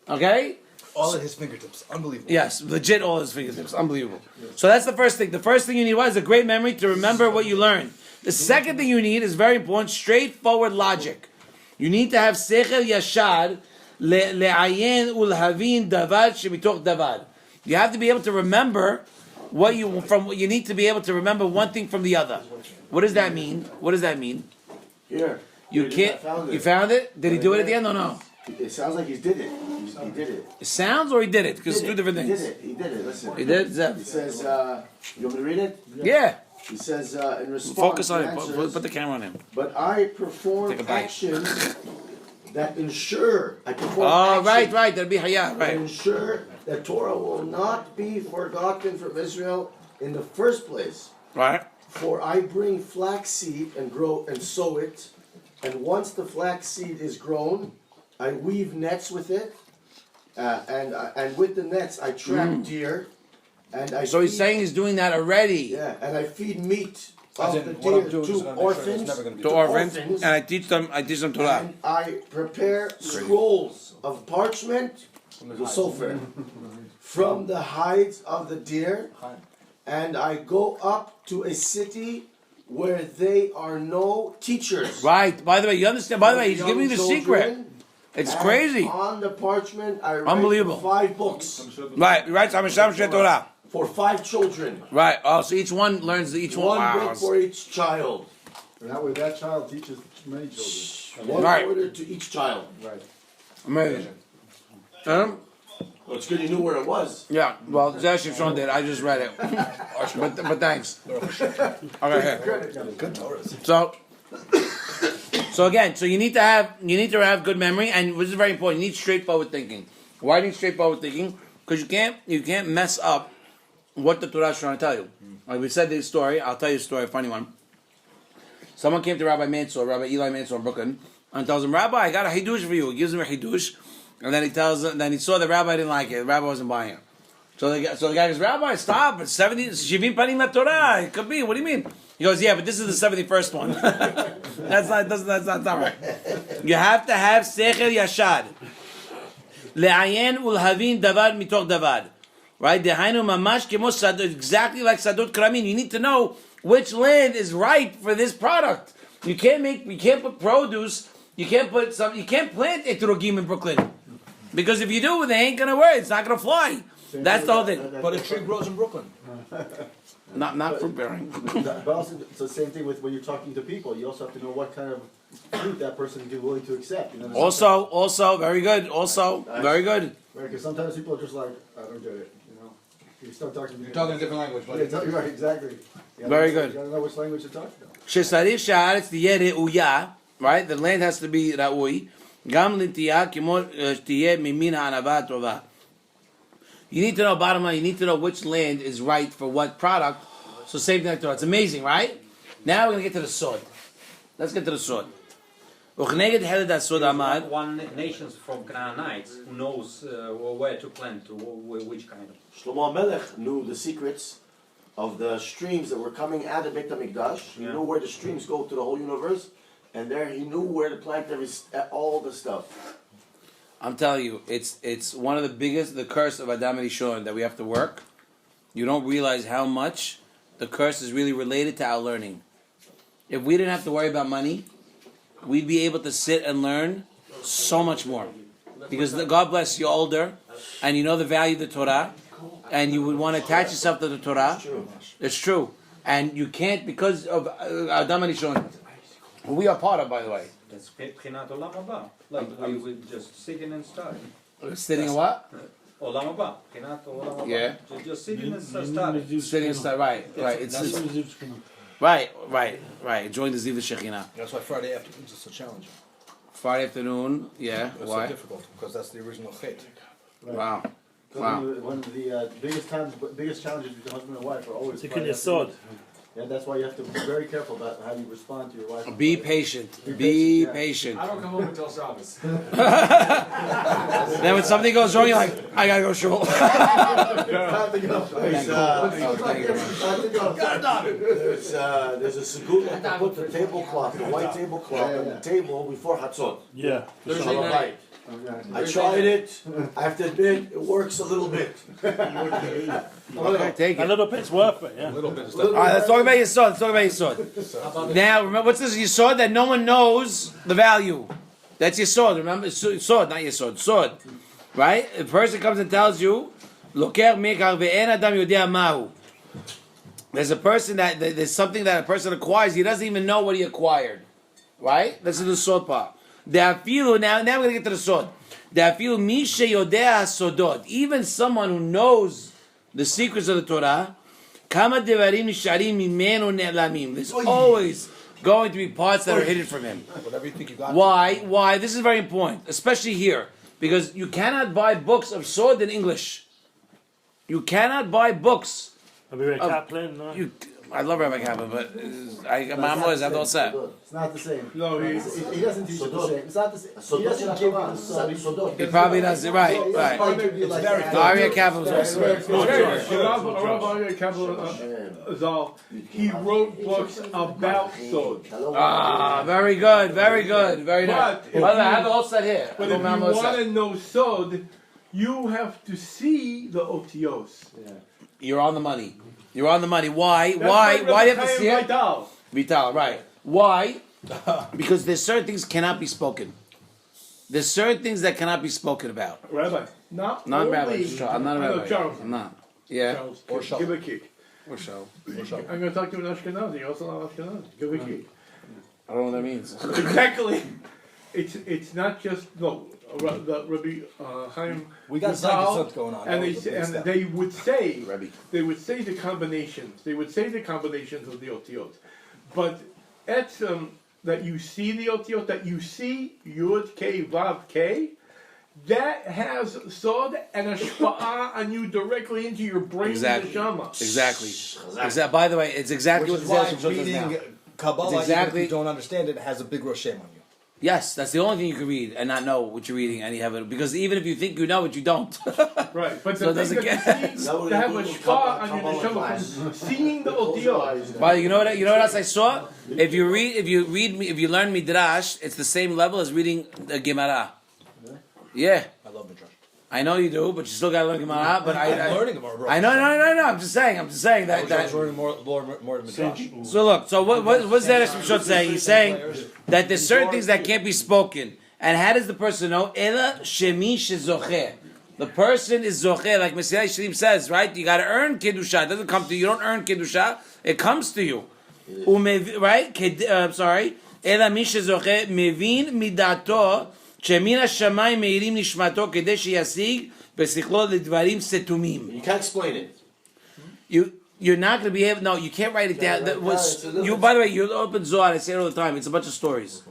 Okay? All at his fingertips. Unbelievable. Yes, legit all his fingertips. Unbelievable. So that's the first thing. The first thing you need is a great memory to remember what you learned. The second thing you need is very important, straightforward logic. You need to have sechel yashar le'ayen ulhavin davad shemitoch davad. You have to be able to remember what you need to be able to remember one thing from the other. What does that mean? What does that mean? Here. You can't. You found it? Did he do it at the end or no? It sounds like he did it. He did it. It sounds or he did it? Because it's two different things. He did it. Listen. He did? Zev. He says, you want me to read it? Yeah. He says, in response, Focus on he it. answers, Put the camera on him. but I perform Take a bite. actions that ensure, Oh, right. That'd be Hayah, that right. ensure that Torah will not be forgotten from Israel in the first place. Right. For I bring flaxseed and grow and sow it, and once the flaxseed is grown, I weave nets with it, and with the nets I trap deer, and I So he's feed- saying he's doing that already. yeah, and I feed meat As of in, the what I'm deer doing is to gonna make sure orphans, it's never gonna be To orphans, orphans. and I teach them Torah. and I prepare scrolls of parchment, the sulfur, from the hides of the deer, and I go up to a city where they are no teachers. Right. By the way, you understand? By the way, he's Young giving you the children, secret. It's and crazy. On the parchment, I write Unbelievable. 5 books Right. Right. Torah. for 5 children. Right. Oh, so each one learns each one. One Wow. book for each child. And that way that child teaches many children. One Right. order to each child. Right. Amazing. Well, it's good you knew where it was. Yeah. Well, Zera Shimshon did. I just read it. but thanks. Okay. Here. Good Torah. So again, so you need to have good memory, and this is very important. You need straightforward thinking. Why do you need straightforward thinking? Because you can't mess up what the Torah is trying to tell you. Like we said this story, I'll tell you a story, a funny one. Someone came to Rabbi Eli Mansour in Brooklyn, and tells him, Rabbi, I got a hidush for you. He gives him a hidush, and then he saw the rabbi didn't like it. The rabbi wasn't buying it. So the guy goes, Rabbi, stop! It's 70, Shivim Panim LaTorah. It could be. What do you mean? He goes, yeah, but this is the 71st one. that's not right. You have to have sechel yashad. Le'ayen ulhavin davar mitoch davar. Right? Dehainu mamash kemo sadot. Exactly like sadot kramin. You need to know which land is right for this product. You can't put produce. You can't plant etrogim in Brooklyn. Because if you do, they ain't gonna work. It's not gonna fly. That's the whole thing. But a tree grows in Brooklyn. Not fruit bearing. But also, it's the same thing with when you're talking to people. You also have to know what kind of fruit that person is willing to accept. You know, Also, very good. Very good. Right, because sometimes people are just like, I don't get it. You know, you start talking to me. You're talking a different language, buddy. Yeah, right, exactly. Very good. You gotta know which language you're talking about. Shesarif sha'aretz tiyeh re'uya, right? The land has to be ra'ui. Gam l'tiyah kimo tiyeh mimin ha'anava tova. You need to know, bottom line, you need to know which land is right for what product. So same thing like Torah. It's amazing, right? Now we're going to get to the sword. Let's get to the sword. Uchneged held that sword amad. One nation from Canaanites who knows where to plant, which kind of. Shlomo Melech knew the secrets of the streams that were coming out of Beit HaMikdash. He knew where the streams go to the whole universe. And there he knew where to plant all the stuff. I'm telling you, it's one of the curse of Adam and Rishon that we have to work. You don't realize how much the curse is really related to our learning. If we didn't have to worry about money, we'd be able to sit and learn so much more. Because God bless you older, and you know the value of the Torah, and you would want to attach yourself to the Torah. It's true. And you can't, because of Adam and Rishon, who we are part of, by the way. That's Pchinat Olam Haba. Like we would just sitting and studying. Sitting in what? Olam Haba. Pchinat Olam Haba. Yeah. Just sitting and studying. Sitting and studying. Right. That's Right. Enjoying the Ziv Shekhinah. That's why Friday afternoons is so challenging. Friday afternoon, yeah. It's Why? so difficult because that's the original chait. Wow. One of the biggest challenges between husband and wife are always. Tikkun Yesod. Yeah, that's why you have to be very careful about how you respond to your wife. Be patient. Be patient. I don't come home until Shabbos. Then when something goes wrong, you're like, I gotta go shul. Time to go. There's a segula to put the tablecloth, the white tablecloth on the table before Hatzot. Yeah. Thursday night. I tried it. I have to admit, it works a little bit. Okay, take A it. little bit's worth it, yeah. A little bit of All stuff. right, let's talk about your sword. Now, remember, what's this? Your sword that no one knows the value. That's your sword. Remember, sword, not your sword. Sword, right? A person comes and tells you, "Loker mekar ve'en adam yodea mahu." There's a person there's something that a person acquires. He doesn't even know what he acquired, right? This is the sword part. Now we're going to get to the sword. Even someone who knows the secrets of the Torah, there's always going to be parts that are hidden from him. Whatever you think you got. Why? This is very important, especially here, because you cannot buy books of sword in English. You cannot buy books. Rabbi Kaplan, no? I love Rabbi Kaplan, but my mom always have all set. It's not the same. No, he doesn't teach it the same. It's not the same. He doesn't give you the sod. He probably does it right. It's very Rabbi Kaplan was also Rabbi Kaplan Zal, he wrote books about sod. very good, very nice. But By the way, I have it all set here. But if you want to know sod, you have to see the otios. You're on the money. You're on the money. Why? That's Why? like Why do you have to Chaim see it? Vital. Vital, right. Why? Because there's certain things cannot be spoken. There's certain things that cannot be spoken about. Rabbi, not Non-rabbi. only- I'm not a I know, rabbi. Charles. I'm not. Yeah. Charles, Or give Shaul. a kick. Or so. I'm going to talk to an Ashkenazi. You're also not Ashkenazi. Give a kick. I don't know what that means. Exactly. It's not just no. The Rabbi Chaim. We got Vital, something going on. and That was the big and step. they would say Rabbi. they would say the combinations. They would say the combinations of the otiot, but that you see the otiot, that you see Yud K Vav K, that has sod and ashpa'ah on you directly into your brain Exactly. and neshama. Exactly. By the way, it's exactly Which is what why the Zera Shimshon does now. reading Kabbalah, It's exactly- even if you don't understand it, has a big Roshem on you. Yes, that's the only thing you can read and not know what you're reading, and you have it because even if you think you know it, you don't. Right, but So it the doesn't thing get- that you see, That would to have include ashpa'ah on your Kabbalah class. neshama from seeing the Close your otiot. eyes. But you know what else I saw? If you learn Midrash, it's the same level as reading the Gemara. Yeah, I love Midrash. I know you do, but you still gotta learn Gemara. But I'm learning about Rosh. I know, no. I'm just saying I that. was learning more than Midrash. So look, so what's Zera Shimshon saying? He's saying that there's certain things that can't be spoken. And how does the person know? Ela shemi shezocher. The person is zocher, like Mesilas Yesharim says, right? You gotta earn Kedusha. It doesn't come to you. You don't earn Kedusha. It comes to you. Right? Sorry. Ela mi shezocher mevin midato shemin hashamayim meirim nishmato kedei sheyasig besichlo ledvarim setumim. You can't explain it. You're not going to be able. No, you can't write it down. That was you. By the way, you open Zohar. I say it all the time. It's a bunch of stories.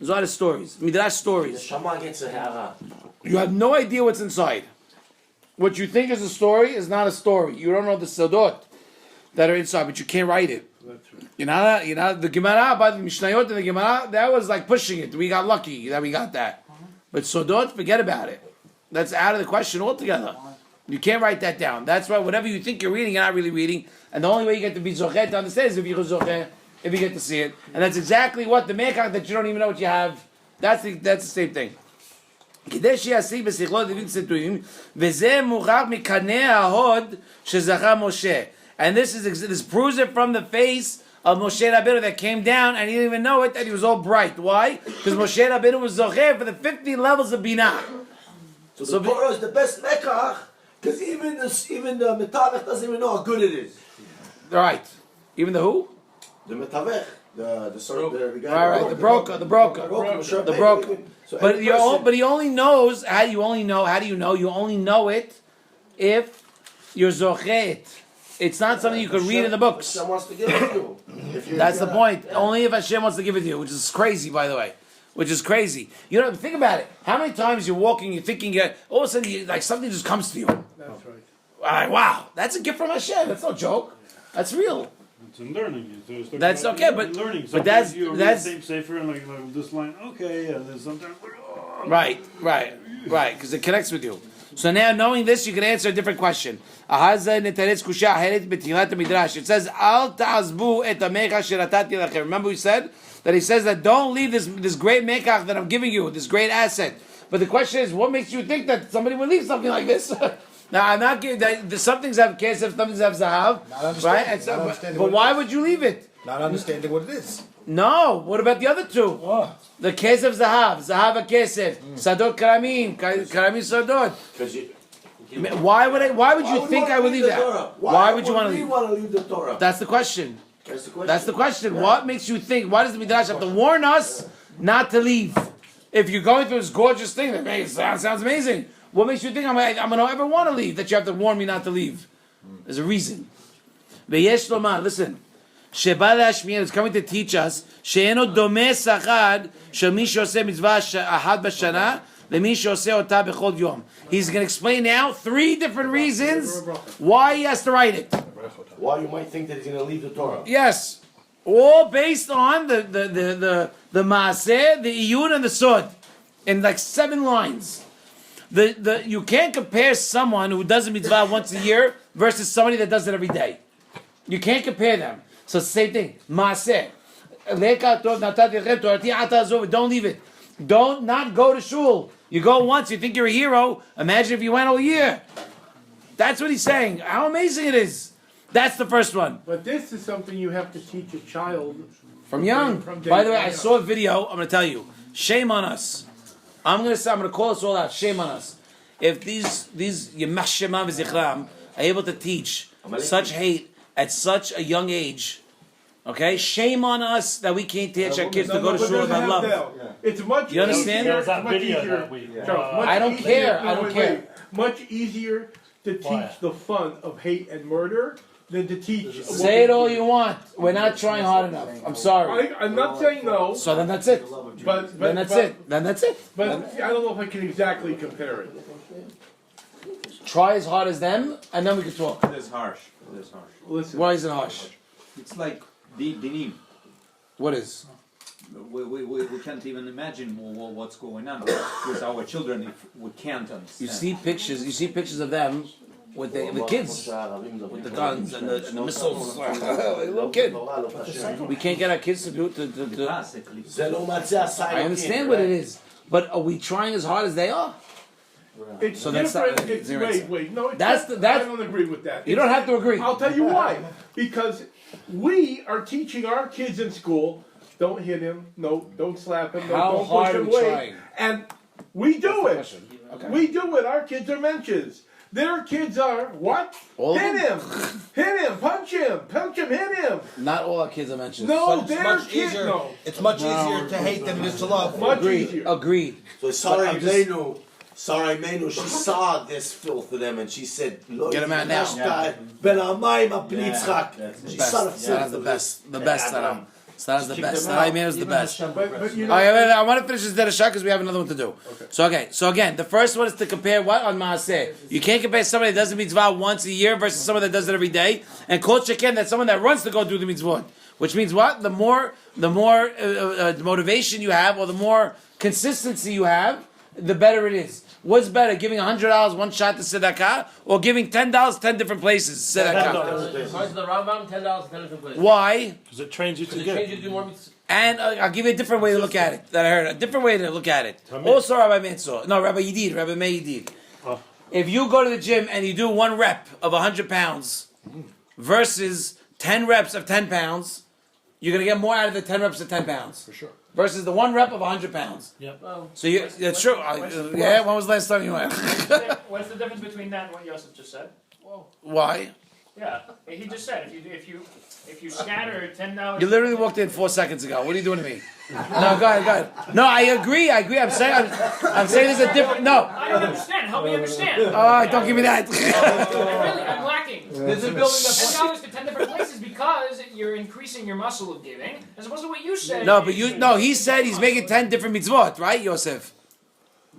Zohar is stories. Midrash The stories. Shama gets a hara. You have no idea what's inside. What you think is a story is not a story. You don't know the sodot that are inside, but you can't write it. You know, the Gemara, by the Mishnayot and the Gemara, that was like pushing it. We got lucky that we got that. But sodot, forget about it. That's out of the question altogether. You can't write that down. That's why whatever you think you're reading, you're not really reading. And the only way you get to be zocher to understand is if you're zocher, if you get to see it. And that's exactly what the mekach that you don't even know what you have. That's the same thing. כדי שישיג בשכלו דברים סתויים, וזה מוכח מקנה ההוד שזכה משה. And this proves it from the face of Moshe Rabbeinu that came down and he didn't even know it, that he was all bright. Why? Because Moshe Rabbeinu was zocher for the 50 levels of binah. So the Torah is the best mekach, because even the metavech doesn't even know how good it is. Right. Even the who? The metavech, the guy. Right, the broker. Moshe The Rabbeinu, broker. So But every you person- but he only knows. How do you only know? How do you know? You only know it if you're zochet. It's not something you could read in the books. Hashem wants to give it to you. If you're- That's the point. Only if Hashem wants to give it to you, which is crazy, by the way. Which is crazy. You know, think about it. How many times you're walking, you're thinking, all of a sudden, like something just comes to you. That's right. Wow, that's a gift from Hashem. That's no joke. That's real. It's in learning. So it's talking That's about okay, but- learning. but Sometimes that's- you read that's- the same sefer and like this line, okay, and then sometimes oh. Right, because it connects with you. So now, knowing this, you can answer a different question. It says, Al ta'azbu et hamecha sheratati lachem. Remember we said that he says that don't leave this great mekach that I'm giving you, this great asset. But the question is, what makes you think that somebody would leave something like this? Now, I'm not giving that. Some things have kesef, some things have zahav, right? And so, but why would you leave it? Not understanding what it is. No. What about the other two? The kesef zahav, zahav kesef, sadot karamim, karamim sadot. 'Cause you- Why would you think I would leave that? Why would you want to leave? want to leave the Torah? That's the question. That's the question. That's the question. What makes you think? Why does the Midrash have to warn us not to leave? If you're going through this gorgeous thing that sounds amazing, what makes you think I'm going to ever want to leave? That you have to warn me not to leave? There's a reason. V'yesh lomar, listen. Sheba lashmiel is coming to teach us. She'eno domeh sachad shel mi she'oseh mitzvah ahad b'shana le'mi she'oseh ota b'chol yom. He's going to explain now 3 different reasons why he has to write it. Why you might think that he's going to leave the Torah? Yes, all based on the maaseh, the iyun, and the sod, in like 7 lines. You can't compare someone who does a mitzvah once a year versus somebody that does it every day. You can't compare them. So it's the same thing. Maaseh. Don't leave it. Don't not go to shul. You go once, you think you're a hero. Imagine if you went all year. That's what he's saying. How amazing it is. That's the first one. But this is something you have to teach a child From young. From By the way, day I one. saw a video. I'm going to tell you. Shame on us. I'm going to call us all out. Shame on us. If these Yemach Shema v'Zichram are able to teach such hate at such a young age, okay? Shame on us that we can't teach our kids to go to But shul there's a about love. have-now. It's much You understand? easier. There was that it's much video easier- that week. Charles, much I don't easier- care. no, I don't wait, care. wait. Much easier to teach Why? the fun of hate and murder than to teach. Say it all you want. We're not trying hard enough. I'm sorry. I'm not saying no, So then that's it. but Then that's it. Then that's it. But I don't know if I can exactly compare it. Try as hard as them, and then we can talk. That's harsh. That's harsh. Listen, Why is it harsh? It's like dinim. What is? We can't even imagine what's going on with our children if we can't understand. You see pictures. You see pictures of them with the kids, with the guns and the missiles. Little kid. We can't get our kids to do it. I understand what it is, but are we trying as hard as they are? it's So that's different. not- It's, zero wait, cent. wait, no, it's That's not- that's- I don't agree with that. You don't have to agree. I'll tell you why. Because we are teaching our kids in school, don't hit him, no, don't slap him, no, How don't hard push are him we away. trying? And we do it. Question. Okay. We do it. Our kids are mentions. Their kids are what? All of Hit him, punch him, hit him. Not all our kids are mentioned. No, But it's their much kids. easier. No, It's much easier to hate than it is to love. much Agreed. easier. Agreed. So Sarah Menu, she saw this filth of them and she said, Get him out now. Ben Amayim Aplitzchak. She saw the Best. filth That is the of best. The best. Saddam. That is the Kick best. them That I out. mean is the best. But you know, I want to finish this Zera because we have another one to do. Okay. So again, the first one is to compare what on Maaseh. You can't compare somebody that does the mitzvah once a year versus someone that does it every day. And Kol Sheken, that's someone that runs to go do the mitzvot. Which means what? The more motivation you have, or the more consistency you have, the better it is. What's better, giving $100 one shot to tzedakah, or giving $10 10 different places tzedakah? According to the Rambam, $10 10 different places. Why? Because it trains you to Because it trains you give. to do more mitzvahs. And I'll give you a different way to look at it. That I heard a different way to look at it. Also, Rabbi Meir, Rabbi Yedid. Oh. If you go to the gym and you do 1 rep of 100 pounds versus 10 reps of 10 pounds, you're gonna get more out of the 10 reps of 10 pounds. For sure. Versus the 1 rep of 100 pounds. Well, So it's true. Yeah. When was the last time you went? What's the difference between that and what Yosef just said? Why? Yeah, he just said if you scatter $10. You literally walked in 4 seconds ago. What are you doing to me? No, go ahead. No, I agree. I'm saying there's a different. No. I don't understand. Help me understand. Don't give me that. I'm lacking. this is building the point. $10 to 10 different places because you're increasing your muscle of giving, as opposed to what you said. No, but he said he's making 10 different mitzvot, right, Yosef?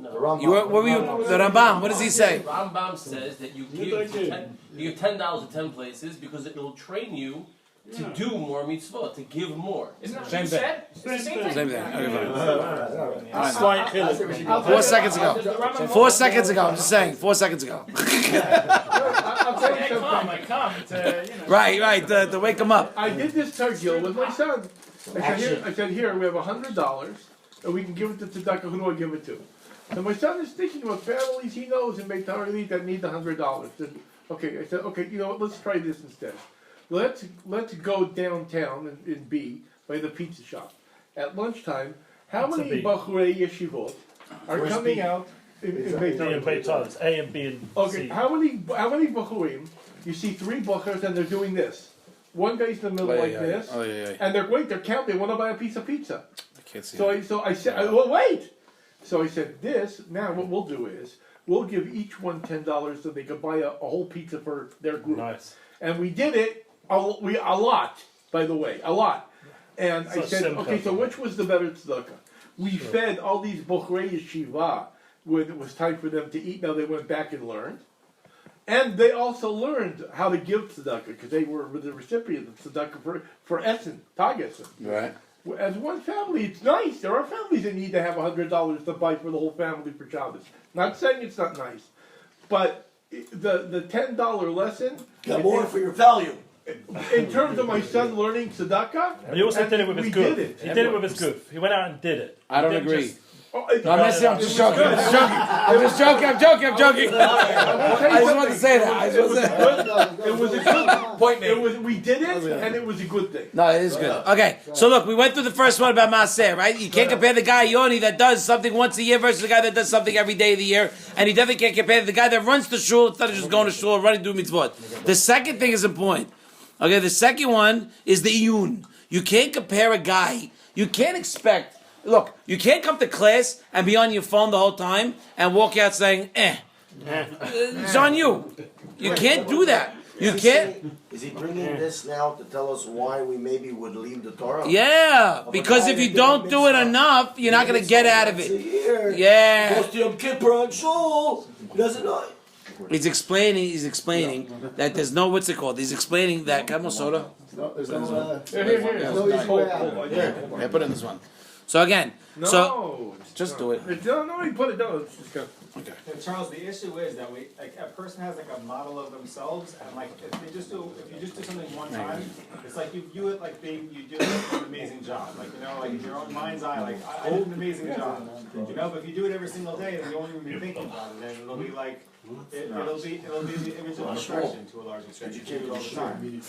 Rambam. What were you? The Rambam. What does he say? Rambam says that you give $10 to 10 places because it will train you to do more mitzvot, to give more. Isn't that what Same you thing. said? It's the same thing. Same thing. Okay, fine. Slight hill. 4 seconds ago. 4 seconds ago. I'm just saying. 4 seconds ago. I'll tell you something. I come to, Right. To wake him up. I did this targil with my son. I said, here, we have $100, and we can give it to tzedakah. Who do I give it to? So my son is thinking about families he knows in Beit HaRelit that need the $100. Okay, I said, okay, you know what? Let's try this instead. Let's go downtown in B by the pizza shop at lunchtime. How What's a many B? Bachurei yeshivot are Where's coming B? out in Beit B and Beit HaRelit? Hillel. It's A and B and Okay, C. how many Bachurim? You see 3 Bachurs and they're doing this. One guy's in the middle like this, Oh yeah. and they're counting. They want to buy a piece of pizza. I can't see. So I said, well, wait. So I said, this, now what we'll do is, we'll give each one $10 so they can buy a whole pizza for their group. Nice. And we did it, a lot, by the way, a lot. And I So said, simple. okay, so which was the better tzedakah? We fed all these Bochrei Yeshiva when it was time for them to eat. Now they went back and learned. And they also learned how to give tzedakah, because they were the recipient of tzedakah for Essen, Tag Essen. Right. As one family, it's nice. There are families that need to have $100 to buy for the whole family for Shabbos. Not saying it's not nice, but the $10 lesson. Got more for your value. In terms of my son learning tzedakah, And he also did it with his we goof. did it. He did it with his goof. He went out and did it. I don't He didn't agree. just- Oh, No, I'm not saying, I'm just joking. I'm just joking. I'm joking. I just want to say that. It was a good point. We did it, and it was a good thing. No, it is good. Okay, so look, we went through the first one about Maaseh, right? You can't compare the guy Yoni that does something once a year versus the guy that does something every day of the year, and you definitely can't compare the guy that runs to shul instead of just going to shul and running to mitzvot. The second thing is important. Okay, the second one is the iyun. You can't compare a guy. You can't expect. Look, you can't come to class and be on your phone the whole time and walk out saying, It's on you. You can't do that. You can't. Is he bringing this now to tell us why we maybe would leave the Torah? Yeah, because if you don't do it enough, you're not going to get out of it. Yeah. Goes to Yom Kippur on shul. He doesn't know. He's explaining that there's no, what's it called? He's explaining that, come on, soda. There's no Here. no easy way out. Yeah, put it in this one. So again, just do it. No, he put it down. It's just go. Okay. And Charles, the issue is that a person has like a model of themselves, and like if you just do something one time, it's like you do it like you do an amazing job, like like in your own mind's eye, like I did an amazing job, but if you do it every single day, then you won't even be thinking about it, then it'll be like it'll be the image of distraction to a large extent. You do it all the time.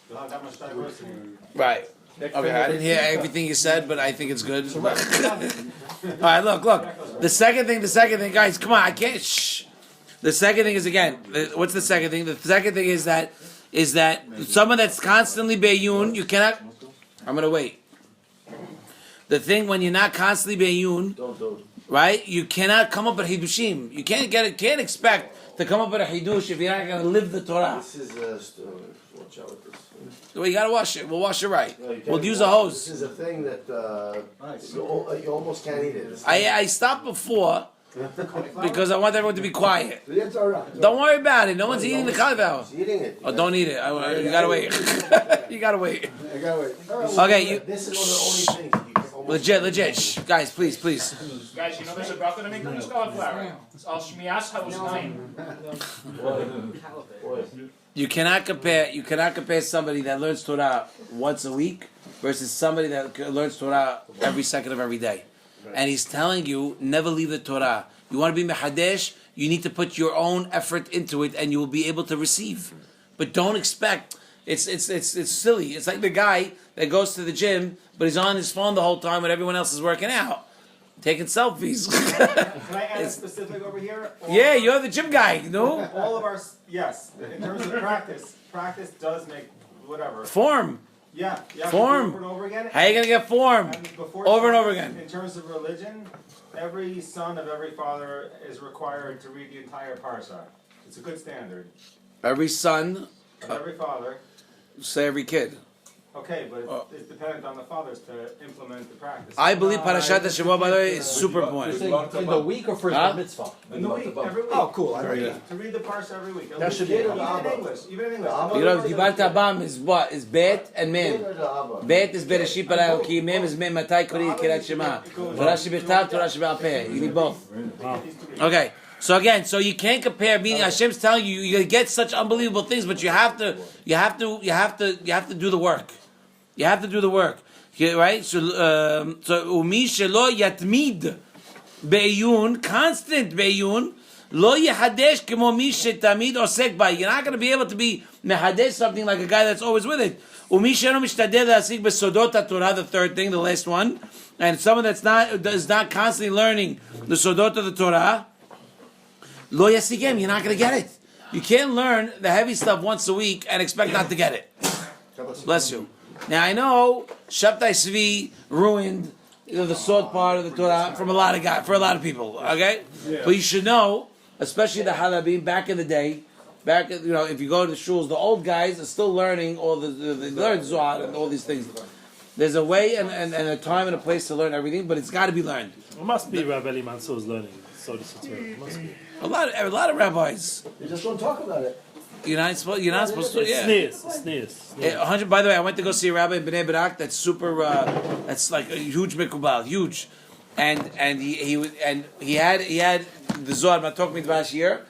You'll have that much diversity. Right. Okay, I didn't hear everything you said, but I think it's good. All right, look. The second thing, guys, come on, I can't. Shh. The second thing is again. What's the second thing? The second thing is that someone that's constantly be'yun, you cannot. I'm gonna wait. The thing when you're not constantly be'yun, right? You cannot come up with hidushim. You can't expect to come up with a hidush if you're not gonna live the Torah. This is watch out with this. Well, you gotta wash it. We'll wash it right. No, We'll use a hose. This is a thing that you almost can't eat it. I stopped before because I want everyone to be quiet. Don't worry about it. No one's eating the cauliflower. He's eating it. Oh, don't eat it. You gotta wait. You gotta wait. I gotta wait. Okay, This is one of the only things. legit. Shh. Guys, please. Guys, you know there's a bracha to make on this cauliflower. It's al shmiyas ha'uznaim. You cannot compare somebody that learns Torah once a week versus somebody that learns Torah every second of every day. And he's telling you, never leave the Torah. You want to be mehadesh, you need to put your own effort into it, and you will be able to receive. But don't expect. It's silly. It's like the guy that goes to the gym, but he's on his phone the whole time when everyone else is working out, taking selfies. Can I add a specific over here? Yeah, you're the gym guy, no? All of our yes, in terms of practice does make whatever. Form. Yeah. Form. Over and over again. How are you gonna get form? Over and over again. In terms of religion, every son of every father is required to read the entire Parshat. It's a good standard. Every son. Of every father. Say every kid. Okay, but it's dependent on the fathers to implement the practice. I believe Parashat Shemot, by the way, is super important. In the week or for the mitzvah? In the week, every week. Oh, cool. To read the Parsha every week. That should be even in English. You know, Dibat Abam is what? Is Bet and Mem. Bet is Bereshit Bara Elokim. Mem is Mem Matai Kori Kirat Shema. Torah Shebechtav, Torah Sheba'al Peh. You need both. Okay. So again, you can't compare. Meaning Hashem's telling you, you're gonna get such unbelievable things, but you have to do the work. You have to do the work, right? So umi shelo yatmid be'iyun, constant be'iyun, lo yehadesh kemo mi shetamid osek ba. You're not going to be able to be mehadesh something like a guy that's always with it. Umi shelo mishtadeh la'asik besodot haTorah, the third thing, the last one, and someone is not constantly learning the sodot of the Torah, lo yasigem. You're not going to get it. You can't learn the heavy stuff once a week and expect not to get it. Bless you. Now I know Shabtai Svi ruined the sword part of the Torah for a lot of people. Okay, but you should know, especially the Halabim back in the day. If you go to the shuls, the old guys are still learning all they learn Zohar and all these things. There's a way and a time and a place to learn everything, but it's got to be learned. It must be Rabbi Eli Mansour's learning Soda Torah. It must be. A lot of rabbis. You just don't talk about it. You're not supposed to. Yeah. Sneers. 100. By the way, I went to go see a rabbi in Bnei Brak. That's super. That's like a huge mikubal, huge, and he had the Zohar Matok Midvash here,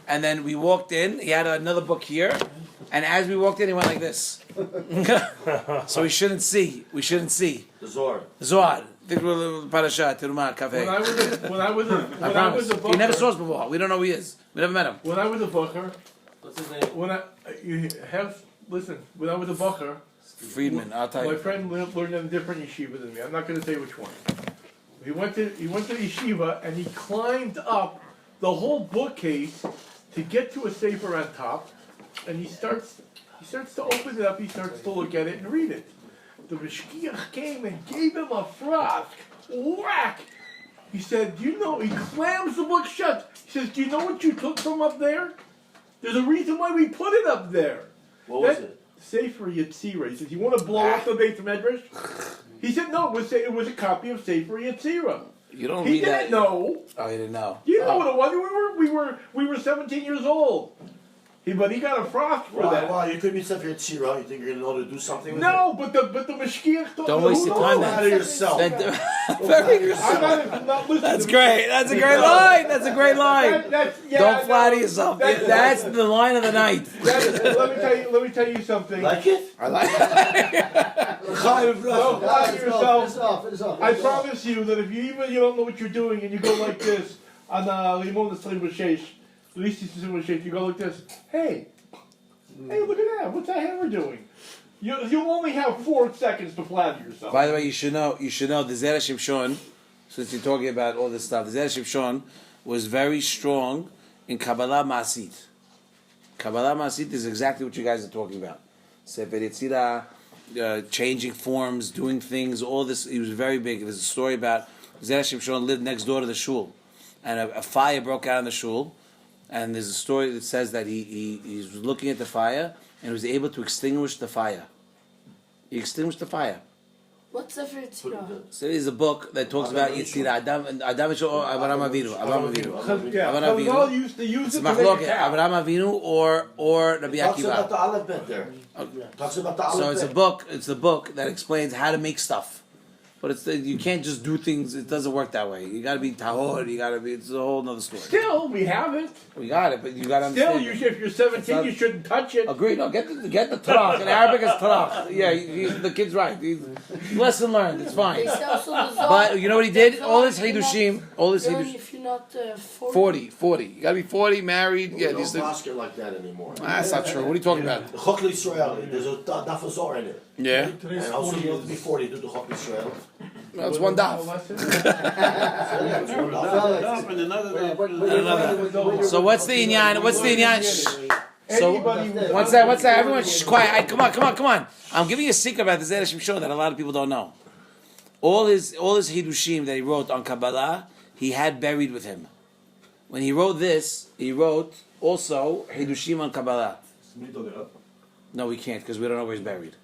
and then we walked in. He had another book here, and as we walked in, he went like this. So we shouldn't see. The Zohar. Think we'll Parashat, Terumah, Cafe. When I was a He never saw us before. We don't know who he is. We never met him. When I was a booker, What's his name? when I was a booker, Friedman, I'll tell my you. friend learned in a different yeshiva than me. I'm not going to say which one. He went to the yeshiva and he climbed up the whole bookcase to get to a sefer on top, and he starts to open it up. He starts to look at it and read it. The mashgiach came and gave him a frost. Whack! He said, "Do you know?" He clams the book shut. He says, "Do you know what you took from up there? There's a reason why we put it up there." What was it? Sefer Yetzirah. He says, "You want to blow up the Beit Medrash?" He said, "No, it was a copy of Sefer Yetzirah." You don't He read that. didn't know. Oh, he didn't know. You know what it was? We were 17 years old. But he got a frost for that. Wow, you could be Sefer Yetzirah. You think you're gonna know how to do something with it? No, but the mashgiach Don't waste your time. Out of yourself. That's great. That's a great line. That's a great line. Don't flatter yourself. That's the line of the night. Let me tell you something. Like it? I like Don't flatter yourself. Finish off. I promise you that if you don't know what you're doing and you go like this on Limon Shesh, you go like this. Hey, look at that. What's that hammer doing? You'll only have 4 seconds to flatter yourself. By the way, you should know the Zera Shimshon, since you're talking about all this stuff, the Zera Shimshon was very strong in Kabbalah Masit. Kabbalah Masit is exactly what you guys are talking about. Sefer Yetzirah, changing forms, doing things, all this. He was very big. There's a story about Zera Shimshon lived next door to the shul, and a fire broke out in the shul. And there's a story that says that he was looking at the fire and was able to extinguish the fire. He extinguished the fire. What's Sefer Yetzirah? So there's a book that talks about Yetzirah, Adam Avraham Avinu. Yeah, Chazal used to use it to make a cow. Avraham Avinu or Rabbi Talks about the Akiva. Aleph Bet there. Talks about the Aleph So it's a Bet. book. It's the book that explains how to make stuff. But you can't just do things. It doesn't work that way. You got to be tahor. It's a whole other story. Still, we have it. We got it, but you got to Still, understand. if you're 17, you shouldn't touch it. Agreed. No, get the tarach. In Arabic, it's tarach. Yeah, the kid's right. Lesson learned. It's fine. But you know what he did? All his hidushim. If you're not 40. You gotta be 40, married. Yeah, these don't things. basket like that anymore. That's not true. What are you talking about? The Chokli Israel, there's a daf of Zohar in it. Yeah. And also you have to be 40 to do the Chokli Israel. No, it's one daf. So what's the inyan? What's the inyan? Shh. So what's that? Everyone, shh, quiet. Come on. I'm giving you a secret about the Zera Shimshon that a lot of people don't know. All his hidushim that he wrote on Kabbalah, he had buried with him. When he wrote this, he wrote also hidushim on Kabbalah. No, we can't because we don't know where he's buried.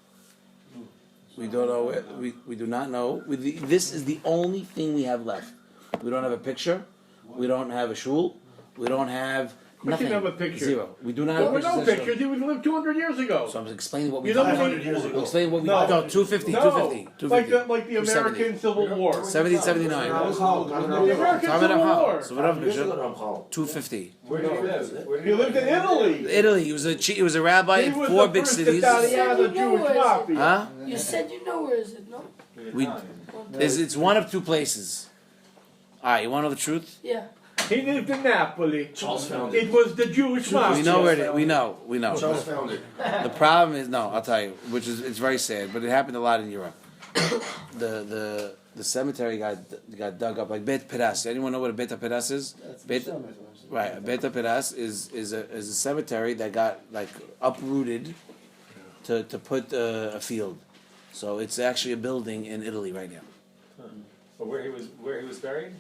We don't know where. We do not know. This is the only thing we have left. We don't have a picture. We don't have a shul. We don't have nothing. We have a picture. Zero. We do not have a no picture. pictures. He was lived 200 years ago. So I'm explaining what we You did. know 500 years ago. Explain what we No. did. No, 250. No, 250. like the American Civil War. 1779. The American Time and a Civil half. War. So we don't have a picture. 250. Where do you live? He lived in Italy. Italy. He was a rabbi in 4 big cities. Italiano Jewish mafia. Huh? You said you know where is it, no? It's one of 2 places. All right, you want to know the truth? Yeah. He lived in Napoli. Charles found it. It was the Jewish mafia. We know where it is. We know. Charles found it. The problem is I'll tell you, it's very sad, but it happened a lot in Europe. The cemetery got dug up like Bet Peras. Anyone know what a Bet Peras is? Right, Bet Peras is a cemetery that got like uprooted to put a field. So it's actually a building in Italy right now. But where he was buried?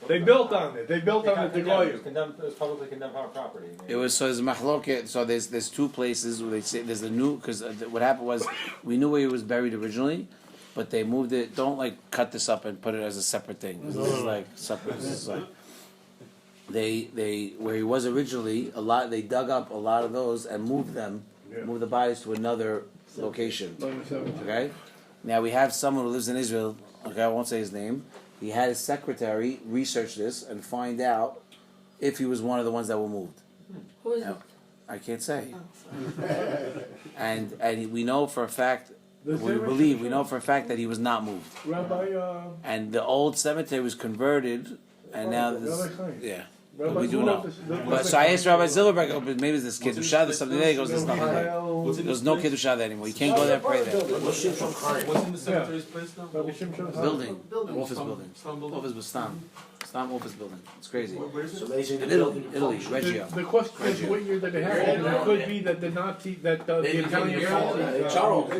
They built on it. They built on it to go you. It was publicly condemned property. It was so there's machloket. So there's 2 places where they say there's a new because what happened was we knew where he was buried originally, but they moved it. Don't like cut this up and put it as a separate thing. This is like separate. This is like they where he was originally they dug up a lot of those and moved the bodies to another location. Okay. Now we have someone who lives in Israel. Okay, I won't say his name. He had his secretary research this and find out if he was one of the ones that were moved. Who is it? I can't say. And we know for a fact The We Zera believe, we Shimshon. know for a fact that he was not moved. Rabbi, And the old cemetery was converted, and now this, Rabbi Chaim. yeah. Rabbi We do Zera know. Shimshon. But so I asked Rabbi Zilberberg, oh, but maybe it's this Kedusha, there's something there. He goes, there's nothing there. There's no Kedusha there anymore. You can't go there and pray there. What's in the cemetery's place now? Rabbi Shimshon. Building, an office building. Office was Stam office building. It's crazy. It's amazing. In Italy, Reggio. The question is what year did it happen? It could be that the Nazi, that the Italian Nazis. Charles.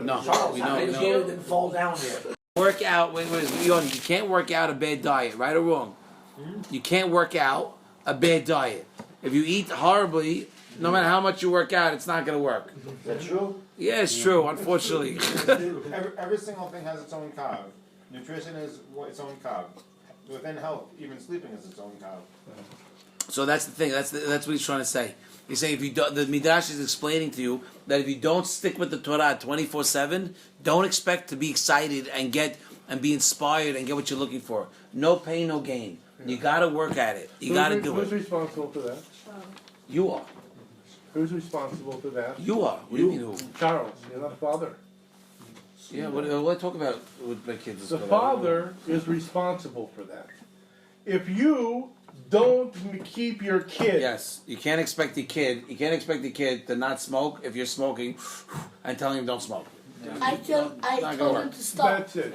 No, Charles, we how know. did he didn't fall down here? Work out, wait, Yoni, you can't work out a bad diet, right or wrong? You can't work out a bad diet. If you eat horribly, no matter how much you work out, it's not going to work. Is that true? Yeah, it's true, unfortunately. Every single thing has its own cog. Nutrition is its own cog. Within health, even sleeping is its own cog. So that's the thing. That's what he's trying to say. He's saying if you do, the Midrash is explaining to you that if you don't stick with the Torah 24/7, don't expect to be excited and be inspired and get what you're looking for. No pain, no gain. You got to work at it. You got to do Who's it. responsible for that? You are. Who's responsible for that? You are. What do you mean who? Charles, you're not a father. Yeah. What I talk about with my kids? The father is responsible for that. If you don't keep your kid, Yes, you can't expect the kid. You can't expect the kid to not smoke if you're smoking, and telling him don't smoke. I Not gonna told work. him to stop. that's it.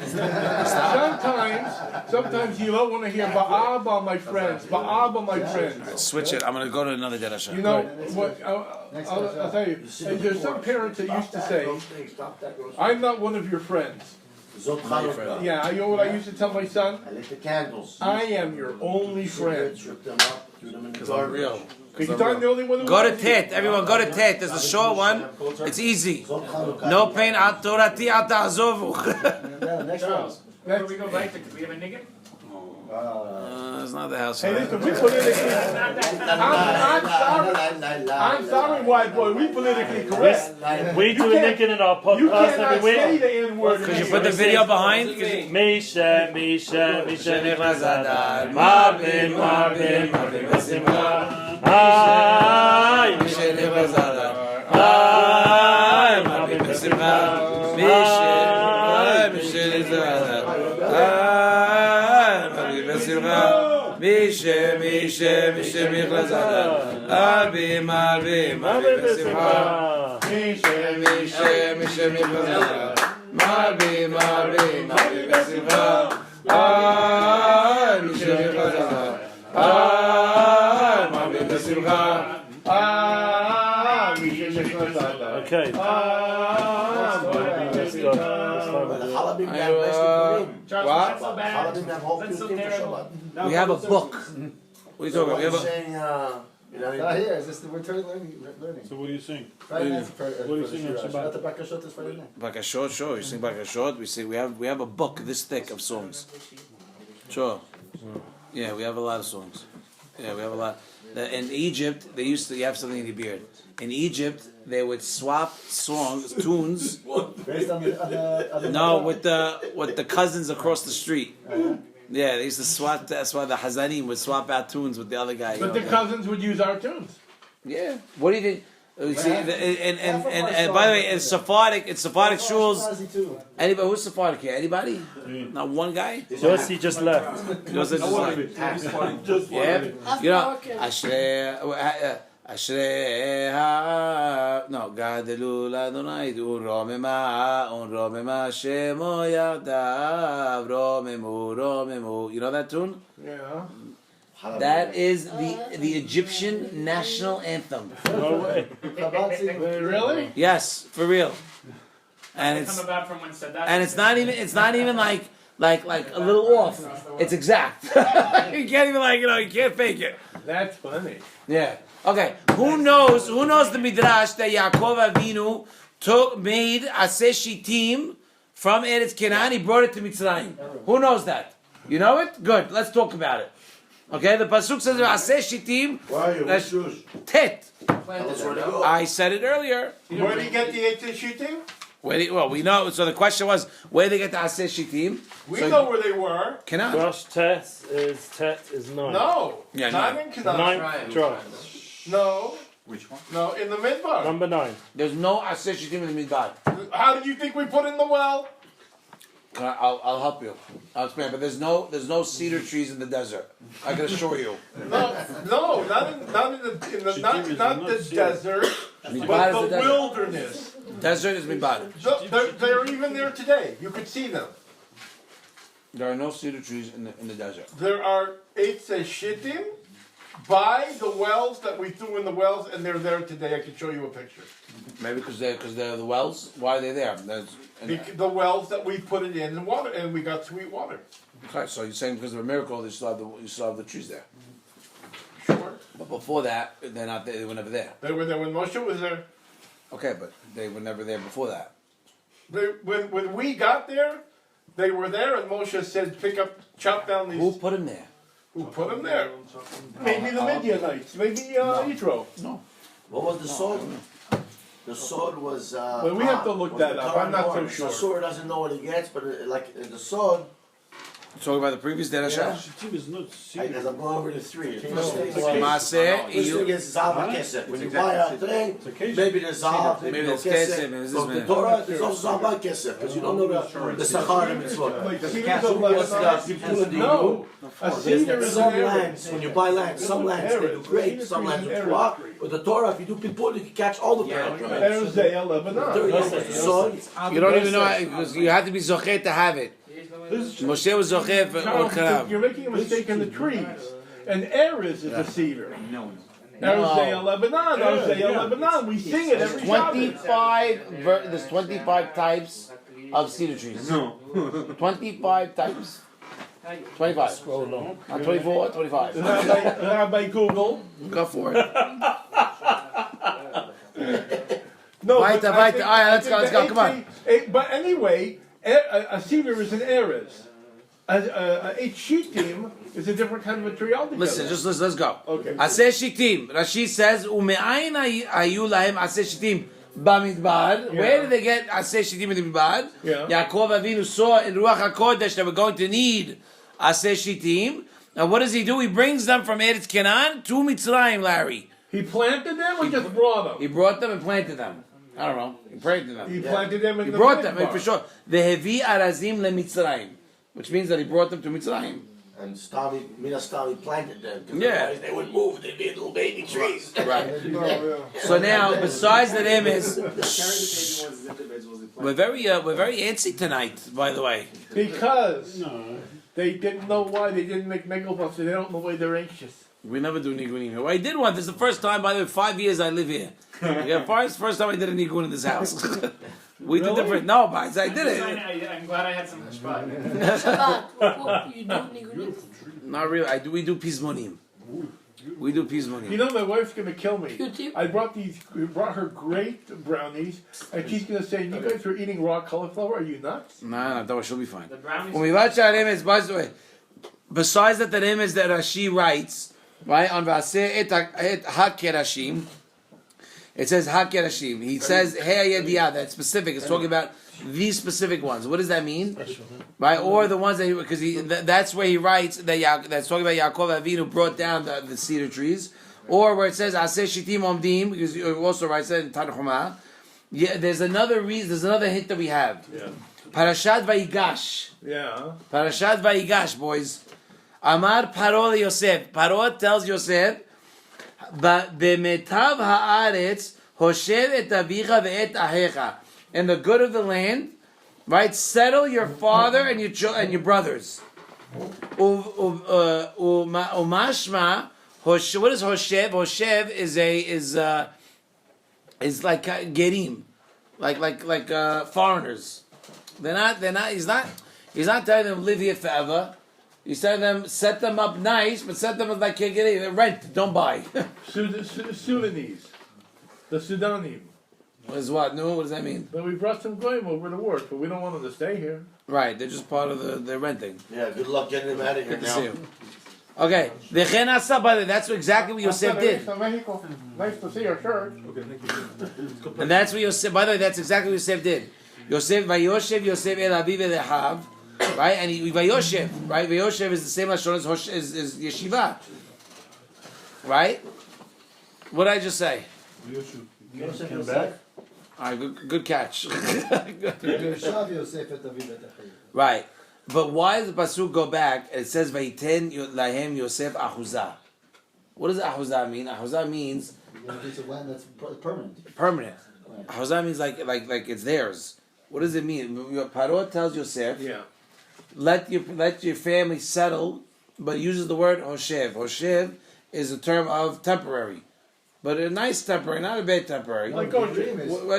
Sometimes you don't want to hear Ba'aba, my friends. Ba'aba, my friends. Switch it. I'm gonna go to another derasha. You know what? I'll tell you. There's some parents that used to say, "I'm not one of your friends." Zot Chanukah. Yeah, you know what I used to tell my son? I lit the candles. I am your only friend. Strip them up, threw them in the Because I'm garbage. real. Because I'm the only one who Go to loves you. Tet. Everyone, go to Tet. There's a short one. It's easy. Zot Chanukah. No pain. At Torati at ta'azovu. Yeah, next one. Before we go back, do we have a nigga? It's not the house. Hey, listen, we politically. I'm sorry, white boy. We politically correct. We do a nicking in our You podcast cannot every say week. the N word. Could you put the video behind? Misha, נכנס אדר, מרבים, מרבים, מרבים בשמחה. היי, מי שנכנס אדר, היי, מרבים בשמחה. מי שנכנס אדר, היי, מרבים בשמחה. מי שנכנס אדר, מרבים, מרבים, מרבים בשמחה. מי שנכנס אדר, מרבים, מרבים, מרבים בשמחה. מי שנכנס אדר, מרבים בשמחה. Okay. Let's go. We have a book. What are you talking about? We have a Here, is this the we're learning? So what do you sing? Friday night for What do you sing on Not Shabbat? the Bakashot this Friday night. Bakashot, sure. You sing Bakashot. We have a book this thick of songs. Sure. Yeah, we have a lot of songs. Yeah, we have a lot. In Egypt, they used to have something in the beard. In Egypt, they would swap songs, tunes. Based on the No, with the cousins across the street. Yeah, they used to swap. That's why the Hazanim would swap out tunes with the other guy. But the cousins would use our tunes. Yeah. What do you think? See, and by the way, in Sephardic shuls. Anybody who's Sephardic here? Anybody? Not one guy. Josie just left. Joseph just like. Yeah. You know, Ashreha. No, Gadelu Ladonai Unromema Shemo Yardav Romemu. You know that tune? Yeah. That is the Egyptian national anthem. No way. Really? Yes, for real. And it's not even like a little off. It's exact. You can't even you can't fake it. That's funny. Yeah. Okay. Who knows the Midrash that Yaakov Avinu made Aseh Shittim from Eretz Canaan? He brought it to Mitzrayim. Who knows that? You know it? Good. Let's talk about it. Okay, the pasuk says Aseh Shittim. That's Tet. I said it earlier. Where do you get the Aseh Shittim? We know. So the question was, where did they get the Aseh Shittim? We know where they were. Canaan. Josh Tet is 9. No. Yeah, not nine. in Canaan. 9 Josh. No. Which one? No, in the midbar. Number 9. There's no aseh shitim in the midbar. How did you think we put in the well? I'll help you. I'll explain. But there's no cedar trees in the desert. I can assure you. No, not in the desert, but Midbar is the wilderness. Desert is midbar. They're even there today. You could see them. There are no cedar trees in the desert. There are eitzei shittim by the wells that we threw in the wells, and they're there today. I can show you a picture. Maybe because they're the wells. Why are they there? The wells that we put it in water, and we got sweet water. Okay, so you're saying because of a miracle, you still have the trees there. Sure. But before that, they're not there. They were never there. They were there when Moshe was there. Okay, but they were never there before that. When we got there, they were there, and Moshe said, chop down these. Who put them there? Who put them there? Maybe the Midianites. Maybe Yitro. No. What was the sword? The sword was. Well, we have to look that up. I'm not so sure. The sword doesn't know what he gets, but the sword. Talking about the previous Zera Shimshon? Shittim is not seed. As I'm going over the 3. Maaseh, First thing is Zav HaKesef. When you buy a thing, maybe there's Zav, maybe there's Kesef. But the Torah, there's also Zav HaKesef, because you don't know the Sakkal and Mitzvot. No. Some lands, when you buy land, some lands they do great, some lands do poor. With the Torah, if you do people, you can catch all the There's Lebanon. You don't even know because you have to be zocher to have it. Moshe was zocher for Karav. You're making a mistake in the trees. And Erez is a cedar. No. Erez Lebanon, Erez Lebanon. We sing it every Shabbos. There's 25 types of cedar trees. No. 25 types. 25. Scroll along. Not 24, 25. Rabbi Google. Go for it. No, Weiter. All right, let's go. Come on. But anyway, a cedar is an Erez. A shittim is a different kind of a tree altogether. Listen, let's go. Okay. Aseh shitim. Rashi says, "Ume'ayin hayu lahem aseh shitim bamidbar." Where did they get aseh shitim in the midbar? Yeah. Yaakov Avinu saw in Ruach HaKodesh that we're going to need aseh shitim. And what does he do? He brings them from Eretz Canaan to Mitzrayim, Larry. He planted them or just brought them? He brought them and planted them. I don't know. He planted them. He planted them in He the brought them, midbar. for sure. Vehevi arazim leMitzrayim. Which means that he brought them to Mitzrayim. And Mina Stami planted them. Yeah. Otherwise they would move. They'd be little baby trees. Right. So now, besides the emes, we're very antsy tonight. By the way, Because they didn't know why they didn't make megalbuffs. They don't know why they're anxious. we never do nigunim here. Well, I did one. This is the first time. By the way, 5 years I live here. Yeah, first time I did a nigun in this house. We did different. No, but I did it. I'm glad I had some Shabbat. Shabbat, you do nigunim? Not really. We do pizmonim. We do pizmonim. You know, my wife's gonna kill me. Q-tip? I brought her great brownies, and she's gonna say, "You guys are eating raw cauliflower? Are you nuts?" No, don't. She'll be fine. The brownies. By the way, besides that, the name is that Rashi writes right on Vaseh et hakerashim. It says hakerashim. He says hey yediyah. That's specific. It's talking about these specific ones. What does that mean? Right, or the ones that because that's where he writes that that's talking about Yaakov Avinu brought down the cedar trees, or where it says aseh shitim omdim because he also writes that in Terumah. Yeah, there's another reason. There's another hint that we have. Yeah. Parashat Vayigash. Yeah. Parashat Vayigash, boys. Amar Paro Yosef. Paro tells Yosef, "B'metav haaretz hoshev et avicha ve'et ahecha." And the good of the land, right? Settle your father and your brothers. Umashma. What is hoshev? Hoshev is like gerim, like foreigners. They're not. He's not telling them live here forever. He's telling them set them up nice, but set them as like rent, don't buy. Sudanese, the Sudanim. Is what? No, what does that mean? But we brought some goyim over to work, but we don't want them to stay here. Right, they're just part of the renting. Yeah, good luck getting them out of here Good to see now. you. Okay, that's exactly what Yosef did. Nice to see your church. And that's what Yosef, by the way, that's exactly what Yosef did. Yosef, Vayoshev, Yosef El Aviv Elechav, right? And Vayoshev, right? Vayoshev is the same Lashon as yeshiva. Right? What did I just say? Yosef Came Yosef. back. All right, good catch. Yosef Yosef et David et Achim. Right. But why does the pasuk go back? It says Vayiten lahem Yosef ahuzah. What does ahuzah mean? Ahuzah means A piece of land that's permanent. permanent. Ahuzah means like it's theirs. What does it mean? Paro tells Yosef, Yeah. let your family settle, but uses the word hoshev. Hoshev is a term of temporary, but a nice temporary, not a bad temporary. Like What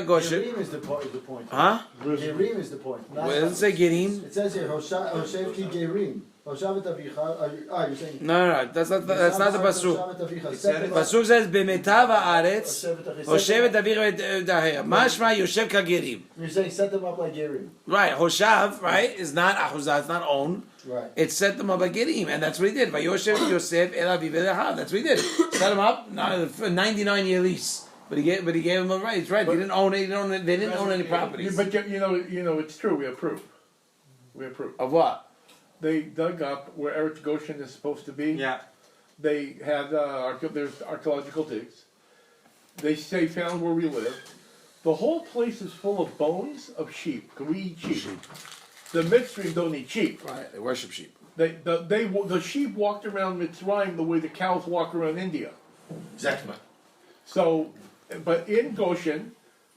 Goshen? Gerim is the point. Huh? Gerim is the point. Well, it doesn't say Gerim. It says here, Hoshev ki Gerim. Hoshev et Avicha. You're saying. No, that's not the pasuk. Hoshev et Avicha. Pasuk says b'metav haaretz hoshev et avicha v'daher. Mashma yoshev kagerim. You're saying set them up like Gerim. Right, hoshav, right, is not ahuzah, it's not own. Right. It set them up like gerim, and that's what he did. Vayoshev Yosef el aviv v'daher. That's what he did. Set them up, not a 99-year lease. But he gave him a right. It's right. They didn't own it. They didn't own any properties. But you know, it's true. We approve. Of what? They dug up where Eretz Goshen is supposed to be. Yeah. They had there's archaeological digs. They found where we live. The whole place is full of bones of sheep. Because we eat sheep. The Mitzrayim don't eat sheep. Right. They worship sheep. The sheep walked around Mitzrayim the way the cows walk around India. Exactly. So, but in Goshen,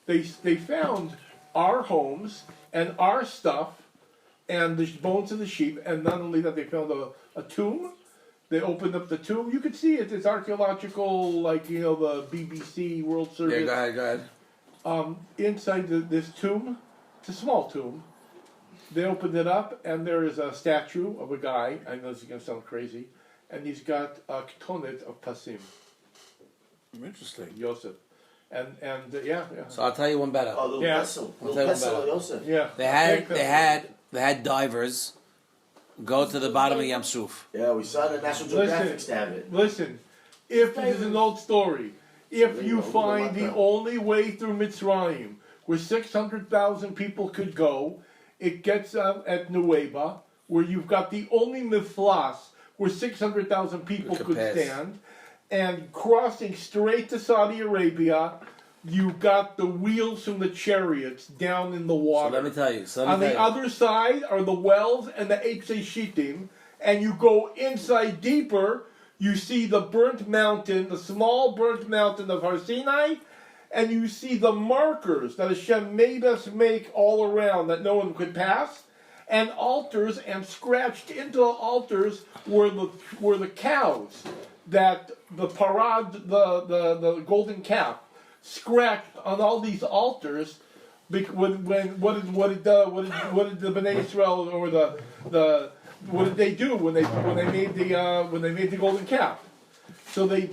they found our homes and our stuff and the bones of the sheep, and not only that, they found a tomb. They opened up the tomb. You could see it. It's archaeological, like the BBC World Service. Yeah, go ahead. Inside this tomb, it's a small tomb. They opened it up, and there is a statue of a guy. I know this is going to sound crazy, and he's got a ketonet of pasim. Interesting. Yosef. And yeah. So I'll tell you one better. Oh, little vessel. Little vessel of Yosef. Yeah. They had divers go to the bottom of Yam Suf. Yeah, we saw the National Geographic stab it. Listen, if this is an old story, if you find the only way through Mitzrayim where 600,000 people could go, it gets at Nueva, where you've got the only miflas where 600,000 people could stand, and crossing straight to Saudi Arabia, you've got the wheels from the chariots down in the water. So let me tell you. On the other side are the wells and the Eitzei Shittim, and you go inside deeper, you see the burnt mountain, the small burnt mountain of Har Sinai, and you see the markers that Hashem made us make all around that no one could pass, and altars, and scratched into the altars were the cows that the parad, the golden calf, scratched on all these altars. What did the Bnei Israel or the what did they do when they made the golden calf? So they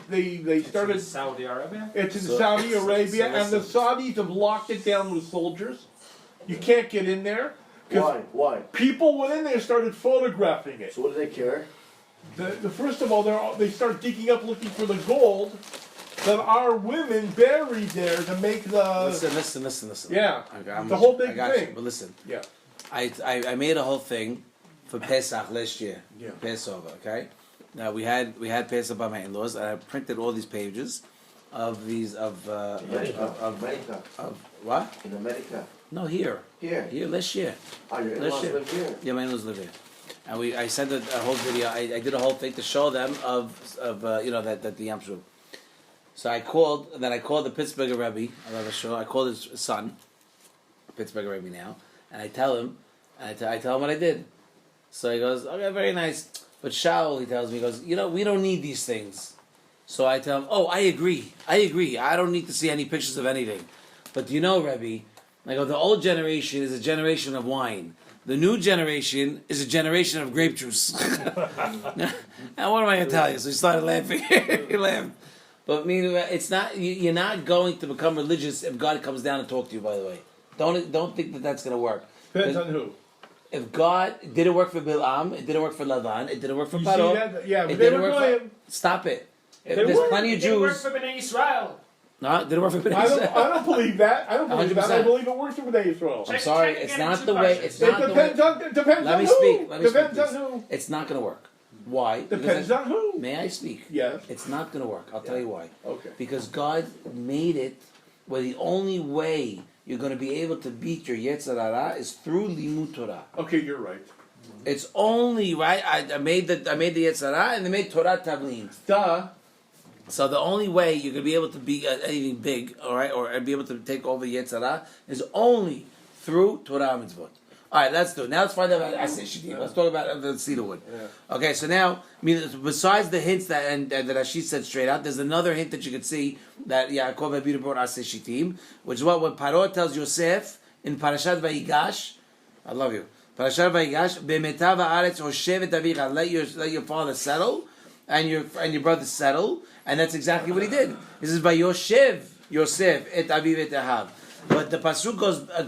started. It's in Saudi Arabia. It's in Saudi Arabia, and the Saudis have locked it down with soldiers. You can't get in there. Why? People went in there and started photographing it. So what do they care? First of all, they start digging up looking for the gold that our women buried there to make the. Listen. Yeah, Okay, the whole big I got thing. You, but listen. Yeah. I made a whole thing for Pesach last year. Yeah. Passover. Okay. Now we had Pesach by my in-laws, and I printed all these pages of these of America. Of what? In America. No, here. Here last year. Oh, your in-laws live here? Yeah, my in-laws live here. And I sent a whole video. I did a whole thing to show them of that the Yam Suf. So I called the Pittsburgh Rebbe. I called his son, Pittsburgh Rebbe now, and I tell him what I did. So he goes, okay, very nice. But Shaul, he tells me, he goes, we don't need these things. So I tell him, oh, I agree. I don't need to see any pictures of anything. But do you know, Rebbe? I go, the old generation is a generation of wine. The new generation is a generation of grape juice. And what am I going to tell you? So he started laughing. He laughed. But it's not. You're not going to become religious if God comes down and talk to you. By the way, don't think that that's going to work. Depends on who. If God it didn't work for Bilam, it didn't work for Lavan, it didn't work for You Paro. see that? Yeah, but it they didn't were work going. Stop it. There's plenty of It didn't work Jews. for Bnei Israel. No, it didn't work for Bnei I Israel. don't believe that. I don't believe that. I 100%. believe it works for Bnei Israel. I'm sorry, it's not the way. It's It not the way. depends on Let me who. speak. Let me Depends speak, on please. who. It's not going to work. Why? Depends on who. May I speak? Yes. It's not going to work. I'll tell you why. Okay. Because God made it where the only way you're going to be able to beat your Yetzer Hara is through Limud Torah. Okay, you're right. It's only right. I made the Yetzer Hara and they made Torah Tavlin. Duh. So the only way you're going to be able to beat anything big, all right, or be able to take over Yetzer Hara is only through Torah Mitzvot. All right, let's do it. Now let's find out about Aseh Shittim. Let's talk about the cedar wood. Yeah. Okay, so now, besides the hints that that Rashi said straight out, there's another hint that you could see that Yaakov Abinu brought Aseh Shittim, which is what when Paro tells Yosef in Parashat Vayigash, I love you. Parashat Vayigash, Be'metav ha'aretz hoshevet avicha, let your father settle, and your brother settle, and that's exactly what he did. He says, Vayoshev Yosef et aviv et ahav. But the pasuk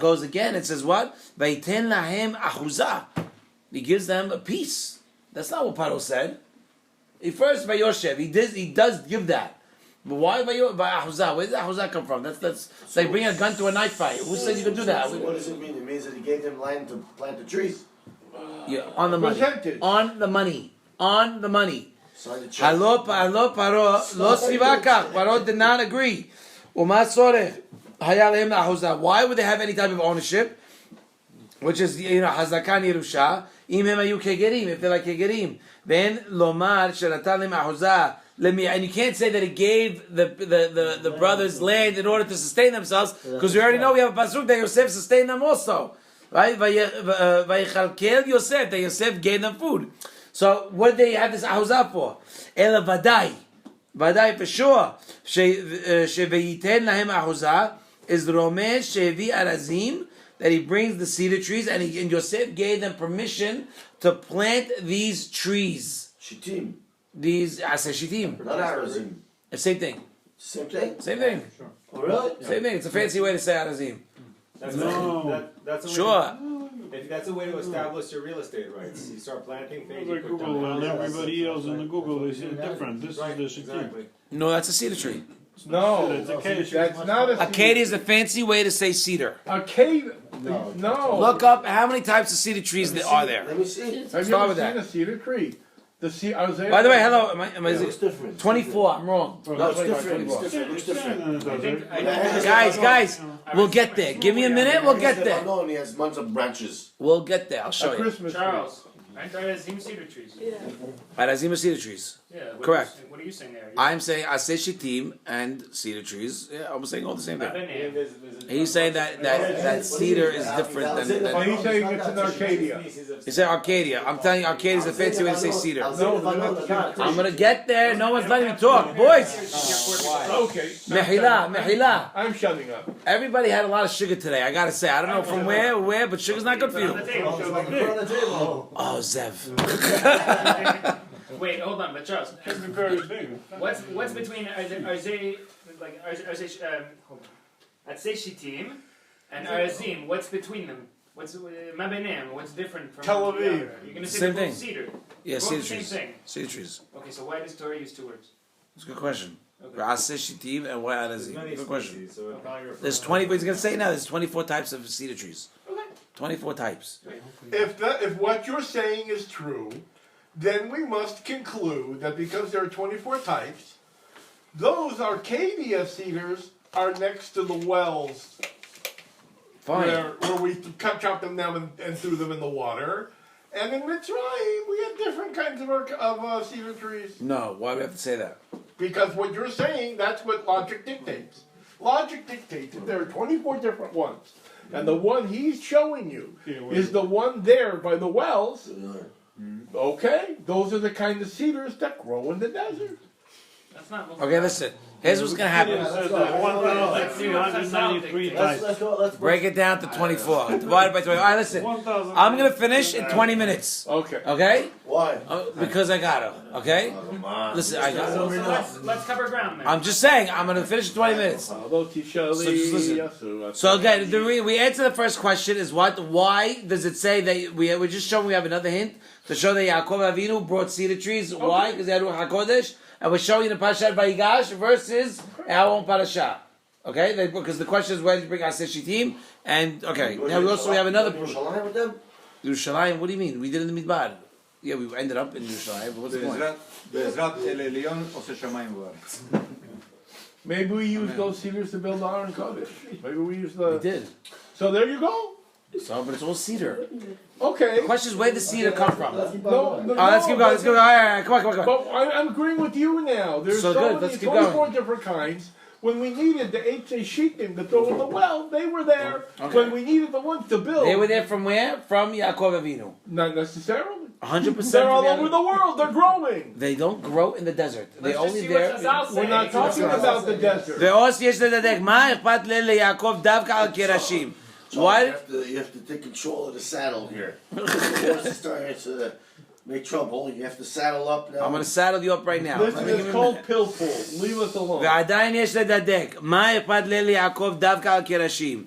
goes again. It says what? Vayiten lahem achuzah. He gives them a piece. That's not what Paro said. First Vayoshev. He does give that. But why Vayachuzah? Where does ahuzah come from? That's like bringing a gun to a knife fight. Who said you could do that? So what does it mean? It means that he gave them land to plant the trees. Yeah, on the money. On the money. On the money. Halo Paro lo sivakach. Paro did not agree. Uma sorech. Why would they have any type of ownership? Which is, Hazakan Yerusha. Im hem ayu kegerim, if they're like kegerim. Then lomar sheratan ahuzah. And you can't say that he gave the brothers land in order to sustain themselves, because we already know we have a pasuk that Yosef sustained them also, right? Vayichalkel Yosef, that Yosef gave them food. So what did they have this ahuzah for? Ela vadai for sure. Shevayiten lahem ahuzah. Is the Romesh Shevi Arazim, that he brings the cedar trees, and Yosef gave them permission to plant these trees. Shittim. These Aseh Shittim. Not Arazim. Same thing. Same thing? Same thing. Sure. Oh, really? Same thing. It's a fancy way to say Arazim. That's that's a way sure. That's a way to establish your real estate rights. You start planting things. You put Google down and everybody else in the Google, they see it different. This right, is the Shittim. exactly. No, that's a cedar tree. No, It's acacia. that's not a Acacia is a fancy way to say cedar. Acacia. No. Look up how many types of cedar trees there are there. Let me see. Have you Start ever with seen that. a cedar tree? By the way, hello. Am I Looks different. 24. I'm wrong. No, it's 24, different. 24. It's different. Looks different. Guys, we'll get there. Give me a minute. We'll get there. No, and he has bunch of branches. We'll get there. I'll show you. Christmas Charles, aren't there Azim cedar trees? Yeah. Arazim cedar trees. Yeah. Correct. What are you saying there? I'm saying Aseh Shittim and cedar trees. Yeah, I'm saying all the same thing. Not in there. He's saying that cedar is different than. Oh, he's saying it's in Arcadia. He said Arcadia. I'm telling you, Arcadia is a fancy way to say cedar. No, I'm gonna get there. No one's letting me talk, boys. Okay. Mehila. I'm shutting up. Everybody had a lot of sugar today. I gotta say, I don't know from where, but sugar's not good for you. Oh, Zev. Wait, hold on, but Charles, Very big. what's between Arzei, like Arzei, hold on, Arzei Shittim and Arazim? What's between them? What's Mabenem? What's different from Tel the Aviv. other? You're gonna say Same they're thing. both cedar. Yeah, Both cedar the same trees. thing. Cedar trees. Okay, so why does Torah use two words? It's a good question. Okay. Aseh Shittim and why Arazim? Many Good question. species, so it probably refers There's to- 20. He's gonna say now. There's 24 types of cedar trees. Okay. 24 types. If what you're saying is true, then we must conclude that because there are 24 types, those Arcadia cedars are next to the wells Fine. where we chop them down and threw them in the water. And in Mitzrayim, we had different kinds of cedar trees. No, why do we have to say that? Because what you're saying, that's what logic dictates. Logic dictates that there are 24 different ones. And the one he's showing you is the one there by the wells. Okay, those are the kind of cedars that grow in the desert. That's not. Okay, listen. Here's what's gonna happen. Let's see what the sound 1,393 dictates. types. Let's Break it down to 24. Divided by 20. All right, listen. I'm gonna finish in 20 minutes. Okay. Okay? Why? Because I gotta. Okay? Listen, I got. So let's cover ground then. I'm just saying. I'm gonna finish in 20 minutes. So just listen. So again, we answer the first question is what? Why does it say that we're just showing we have another hint to show that Yaakov Avinu brought cedar trees? Why? Because they had Ruach HaKodesh. And we're showing you the Parshat Vayigash versus our own Parashat. Okay? Because the question is where did you bring Aseh Shittim? And, okay. Now we have another... Yerushalayim with them? Yerushalayim, what do you mean? We did it in the Midbar. Yeah, we ended up in Yerushalayim, but what's the point? בעזרת אל עליון עושה שמיים וארץ. Maybe we use those cedars to build the Aron Kodesh. Maybe we use the. We did. So there you go. So, but it's all cedar. Okay. The question is, where did the cedar come from? No, Let's keep going. Let's keep going. All right, come on. But I'm agreeing with you now. There's So so good, many, let's keep 24 going. different kinds. When we needed the HA sheeting to throw in the well, they were there. Okay. When we needed the ones to build, They were there from where? From Yaakov Avinu. not necessarily. 100%. They're all over the world. They're growing. They don't grow in the desert. They Let's just only see there. what Chazal We're not talking about the desert. ועוש יש לדדק, מה אכפת ליעקב דווקא על קרשים? So Why? you have to take control of the saddle here. The horse is starting to make trouble. You have to saddle up now. I'm going to saddle you up right now. Listen, it's called pill pull. Leave us alone. ועדיין יש לדדק, מה אכפת ליעקב דווקא על קרשים?